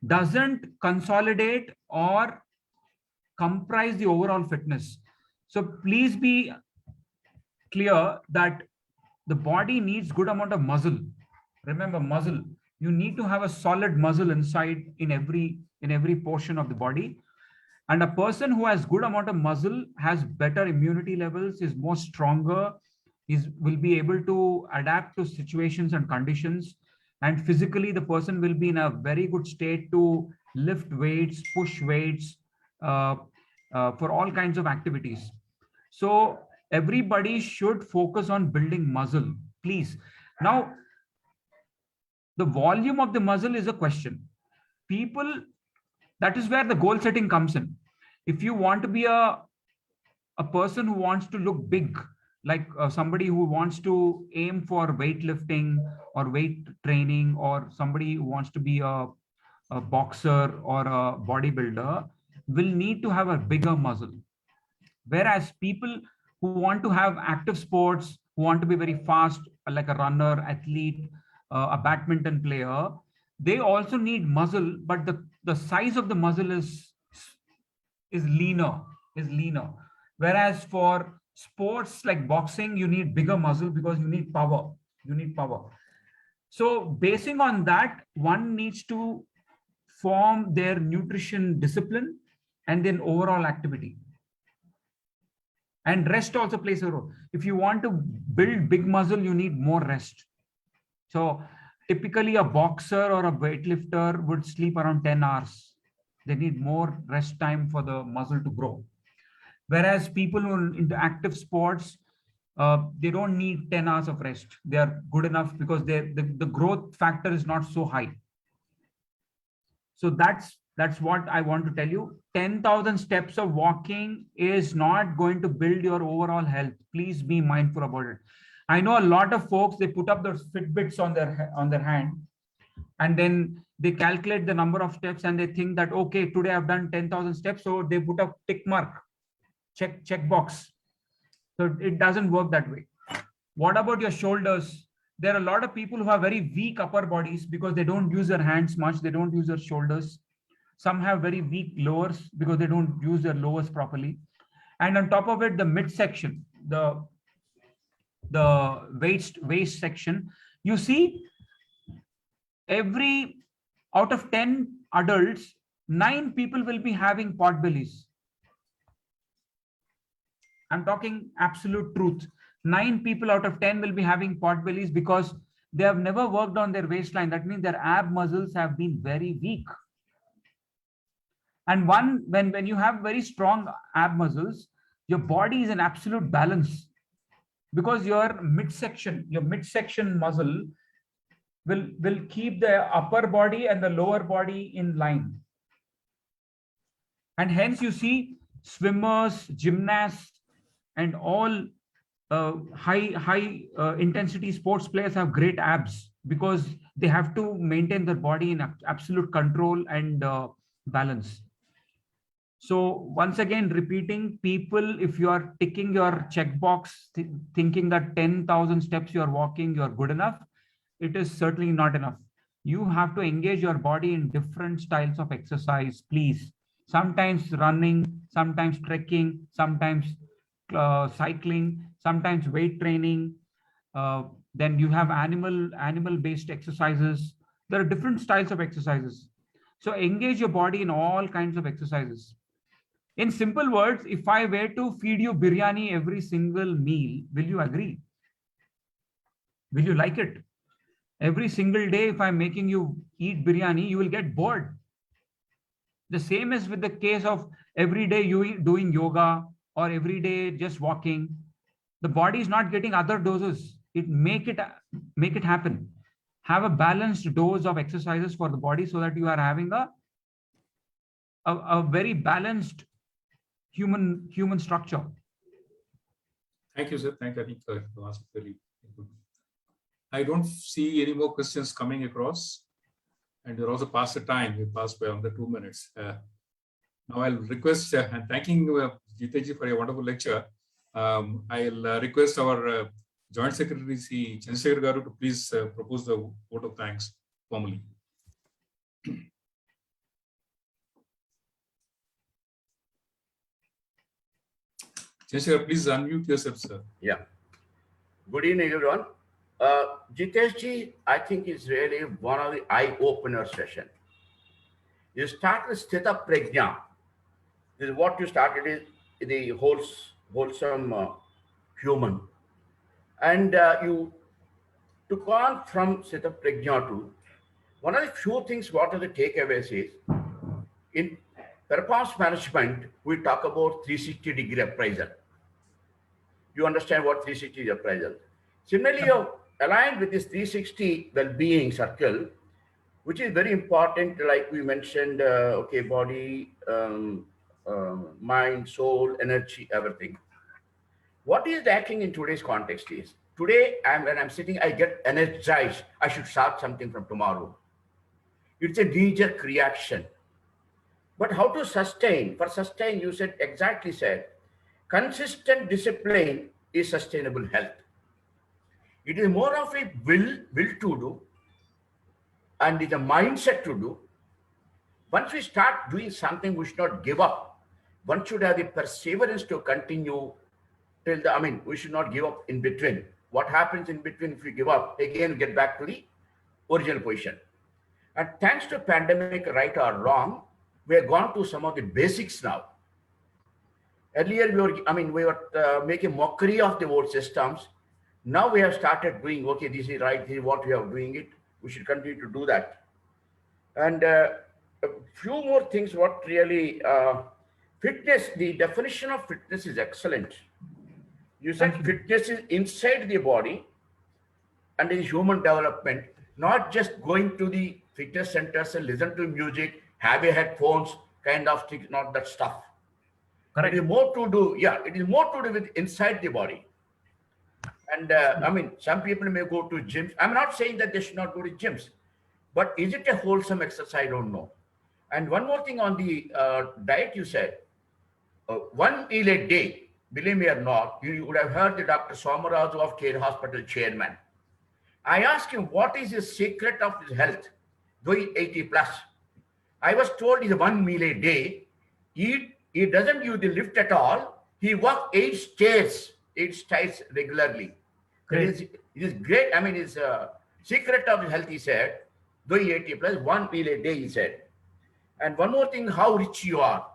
doesn't consolidate or comprise the overall fitness. So please be clear that the body needs good amount of muscle. Remember, muscle. You need to have a solid muscle inside in every portion of the body. And a person who has good amount of muscle has better immunity levels, is more stronger, will be able to adapt to situations and conditions. And physically, the person will be in a very good state to lift weights, push weights, for all kinds of activities. So everybody should focus on building muscle, please. Now, the volume of the muscle is a question. People, that is where the goal setting comes in. If you want to be a person who wants to look big, like somebody who wants to aim for weightlifting or weight training, or somebody who wants to be a boxer or a bodybuilder, will need to have a bigger muscle. Whereas people who want to have active sports, who want to be very fast, like a runner, athlete, a badminton player, they also need muscle, but the size of the muscle is leaner, Whereas for sports like boxing, you need bigger muscle because you need power. So basing on that, one needs to form their nutrition discipline and then overall activity. And rest also plays a role. If you want to build big muscle, you need more rest. So typically a boxer or a weightlifter would sleep around 10 hours. They need more rest time for the muscle to grow. Whereas people who are into active sports, they don't need 10 hours of rest. They are good enough because the growth factor is not so high. So that's what I want to tell you. 10,000 steps of walking is not going to build your overall health. Please be mindful about it. I know a lot of folks, they put up those Fitbits on their hand, and then they calculate the number of steps and they think that, okay, today I've done 10,000 steps. So they put a tick mark, check box. So it doesn't work that way. What about your shoulders? There are a lot of people who have very weak upper bodies because they don't use their hands much. They don't use their shoulders. Some have very weak lowers because they don't use their lowers properly. And on top of it, the midsection, the waist section, you see, every out of 10 adults, 9 people will be having pot bellies. I'm talking absolute truth. 9 people out of 10 will be having pot bellies because they have never worked on their waistline. That means their ab muscles have been very weak. And when you have very strong ab muscles, your body is in absolute balance because your midsection muscle will keep the upper body and the lower body in line. And hence you see swimmers, gymnasts, and all high intensity sports players have great abs because they have to maintain their body in absolute control and balance. So once again, repeating, people, if you are ticking your checkbox, thinking that 10,000 steps you are walking, you are good enough, it is certainly not enough. You have to engage your body in different styles of exercise, please. Sometimes running, sometimes trekking, sometimes cycling, sometimes weight training. Then you have animal-based exercises. There are different styles of exercises. So engage your body in all kinds of exercises. In simple words, if I were to feed you biryani every single meal, will you agree? Will you like it? Every single day, if I'm making you eat biryani, you will get bored. The same is with the case of every day you doing yoga or every day just walking. The body is not getting other doses. Make it happen. Have a balanced dose of exercises for the body so that you are having a very balanced human structure. Thank you, sir. Thank you. I think the answer is very good. I don't see any more questions coming across. And we're also past the time. We passed by under 2 minutes. Now I'll request, and thanking Jitesh for a wonderful lecture. I'll request our Joint Secretary, C. Chandrasekhar Garu, to please propose the vote of thanks formally. Chandrasekhar, please unmute yourself, sir. Yeah. Good evening, everyone. Jitesh ji, I think is really one of the eye-opener session. You start with Sthita Prajna. This is what you started is the wholesome human. And you took on from Sthita Prajna to one of the few things, what are the takeaways is, in performance management, we talk about 360-degree appraisal. You understand what 360 appraisal. Similarly, you're aligned with this 360 well-being circle, which is very important, like we mentioned, okay, body, mind, soul, energy, everything. What is lacking in today's context is, today, when I'm sitting, I get energized. I should start something from tomorrow. It's a knee-jerk reaction. But how to sustain? For sustain, you exactly said, consistent discipline is sustainable health. It is more of a will to do, and it's a mindset to do. once we start doing something, we should not give up. One should have the perseverance to continue till the, I mean, we should not give up in between. What happens in between if we give up? Again, we get back to the original position. And thanks to pandemic, right or wrong, we have gone to some of the basics now. Earlier, we were making mockery of the old systems. Now we have started doing, okay, this is right, this is what we are doing it. We should continue to do that. And a few more things, what really, fitness, the definition of fitness is excellent. You said fitness is inside the body and is human development, not just going to the fitness centers and listen to music, have a headphones, kind of thing, not that stuff. Correct. It is more to do, yeah, it is more to do with inside the body. And I mean, some people may go to gyms. I'm not saying that they should not go to gyms, but is it a wholesome exercise? I don't know. And one more thing on the diet, you said, 1 meal a day, believe me or not, you would have heard the Dr. Somaraju of Care Hospital chairman. I asked him, what is the secret of his health? Though he 80 plus. I was told he's 1 meal a day. He doesn't use the lift at all. He walks 8 stairs regularly. It is great. I mean, his secret of his health, he said, though he 80 plus, 1 meal a day, he said. And one more thing, how rich you are.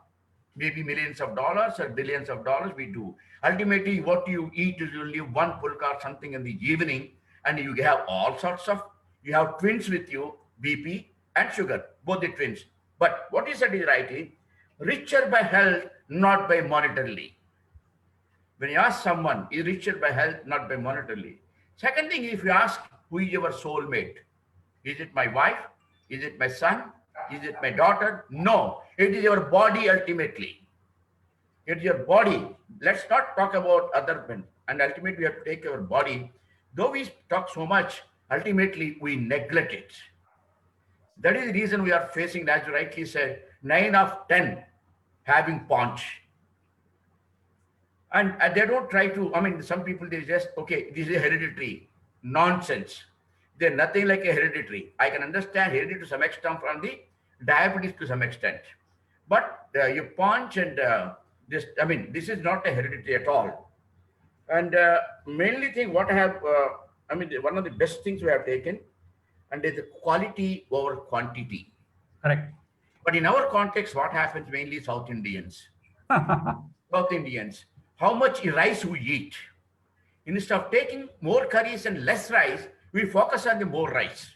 Maybe millions of dollars or billions of dollars, we do. Ultimately, what you eat is only one pulka or something in the evening, and you have all sorts of, you have twins with you, BP and sugar, both the twins. But what you said is rightly, richer by health, not by monetarily. When you ask someone, is richer by health, not by monetarily. Second thing, if you ask, who is your soulmate? Is it my wife? Is it my son? Is it my daughter? No, it is your body ultimately. It's your body. Let's not talk about other men. And ultimately, we have to take our body. Though we talk so much, ultimately, we neglect it. That is the reason we are facing, as you rightly said, 9 of 10 having paunch. And they don't try to, I mean, some people, they just, okay, this is hereditary. Nonsense. They're nothing like a hereditary. I can understand hereditary to some extent from the diabetes to some extent. But you paunch and this, I mean, this is not a hereditary at all. And mainly thing what I have, I mean, one of the best things we have taken, and is the quality over quantity. Correct. But in our context, what happens mainly South Indians. South Indians, how much rice we eat. Instead of taking more curries and less rice, we focus on the more rice.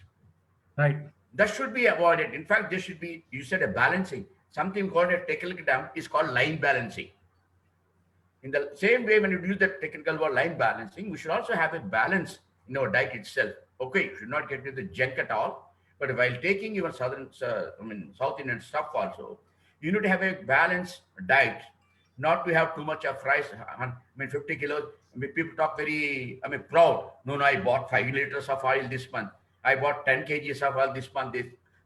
Right. That should be avoided. In fact, there should be, you said a balancing. Something called a technical term is called line balancing. In the same way, when you use the technical word line balancing, we should also have a balance in our diet itself. Okay, you should not get into the junk at all. But while taking your South Indian stuff also, you need to have a balanced diet, not to have too much of rice. I mean, 50 kilos. I mean, people talk very, I mean, proud. No, I bought 5 liters of oil this month. I bought 10 kgs of oil this month.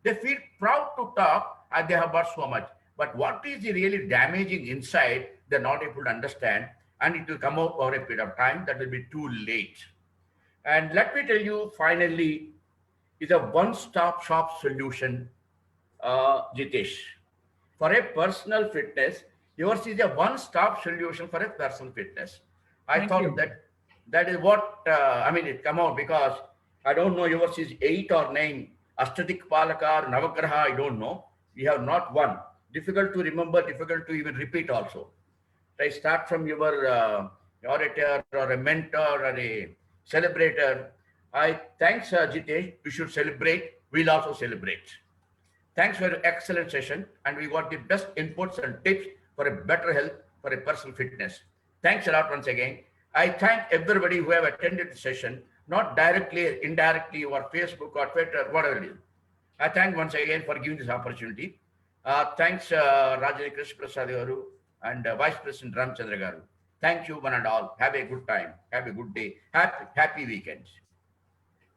They feel proud to talk and they have bought so much. But what is really damaging inside, they're not able to understand. And it will come out over a period of time that will be too late. And let me tell you, finally, is a one-stop shop solution, Jitesh. For a personal fitness, yours is a one-stop solution for a personal fitness. I thought that is what, I mean, it come out because I don't know, yours is 8 or 9, Ashtadik Palaka, Navagraha, I don't know. We have not one. Difficult to remember, difficult to even repeat also. I start from your orator or a mentor or a celebrator. I thanks Jitesh, you should celebrate, we'll also celebrate. Thanks for your excellent session, and we got the best inputs and tips for a better health, for a personal fitness. Thanks a lot once again. I thank everybody who have attended the session, not directly, indirectly, or Facebook or Twitter, whatever it is. I thank once again for giving this opportunity. Thanks Rajani Krishna Prasad Garu and Vice President Ramchandra Garu. Thank you one and all. Have a good time. Have a good day. Happy weekend.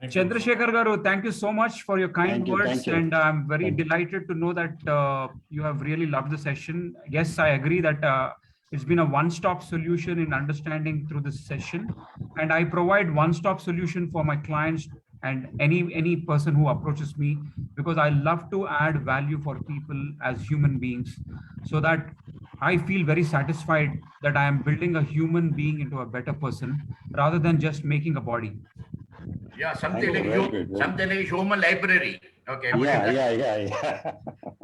Chandrasekhar Garu, thank you so much for your kind words. Thank you. And I'm very delighted to know that you have really loved the session. Yes, I agree that it's been a one-stop solution in understanding through this session. And I provide one-stop solution for my clients and any person who approaches me, because I love to add value for people as human beings, so that I feel very satisfied that I am building a human being into a better person rather than just making a body. Yeah, Thank you. Very good. something like human library. Okay. Yeah.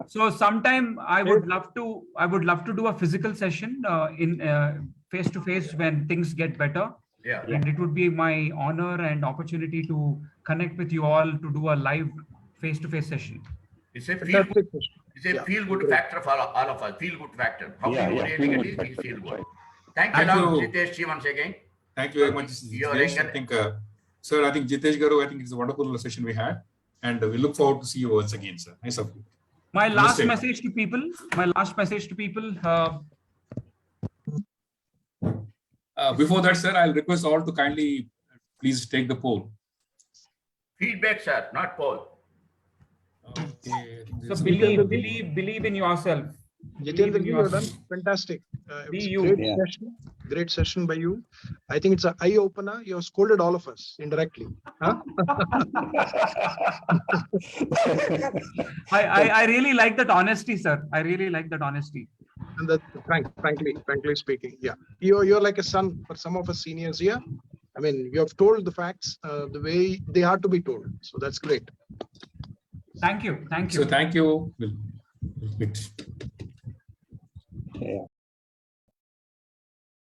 So sometime I would love to do a physical session in face to face when things get better. Yeah. And it would be my honor and opportunity to connect with you all to do a live face-to-face session. It's a feel Fantastic good, question. it's a Yeah, feel good great. factor for all of us. Feel good factor. How Yeah, you yeah, really feel get good it, we factor, feel that's good. right. Thank you, Thank Lord you. Jitesh ji, once again. Thank you very much. You're Jitesh. I think, sir, I think Jitesh Garu, I think it's a wonderful session we had, and we look forward to see you once again, sir. Nice of you. My last Namaste. message to people, Before that, sir, I'll request all to kindly please take the poll. Feedback, sir, not poll. Okay, I think so there's- believe in yourself. Jitendra, in you have done yourself. fantastic. It Be was a you. great Yeah. session. Great session by you. I think it's an eye opener. You have scolded all of us indirectly. Huh? I really like that honesty, sir. I really like that honesty. And that, frankly speaking, yeah, you're like a son for some of us seniors here. I mean, you have told the facts the way they are to be told. So that's great. Thank you. So thank you. We'll quit.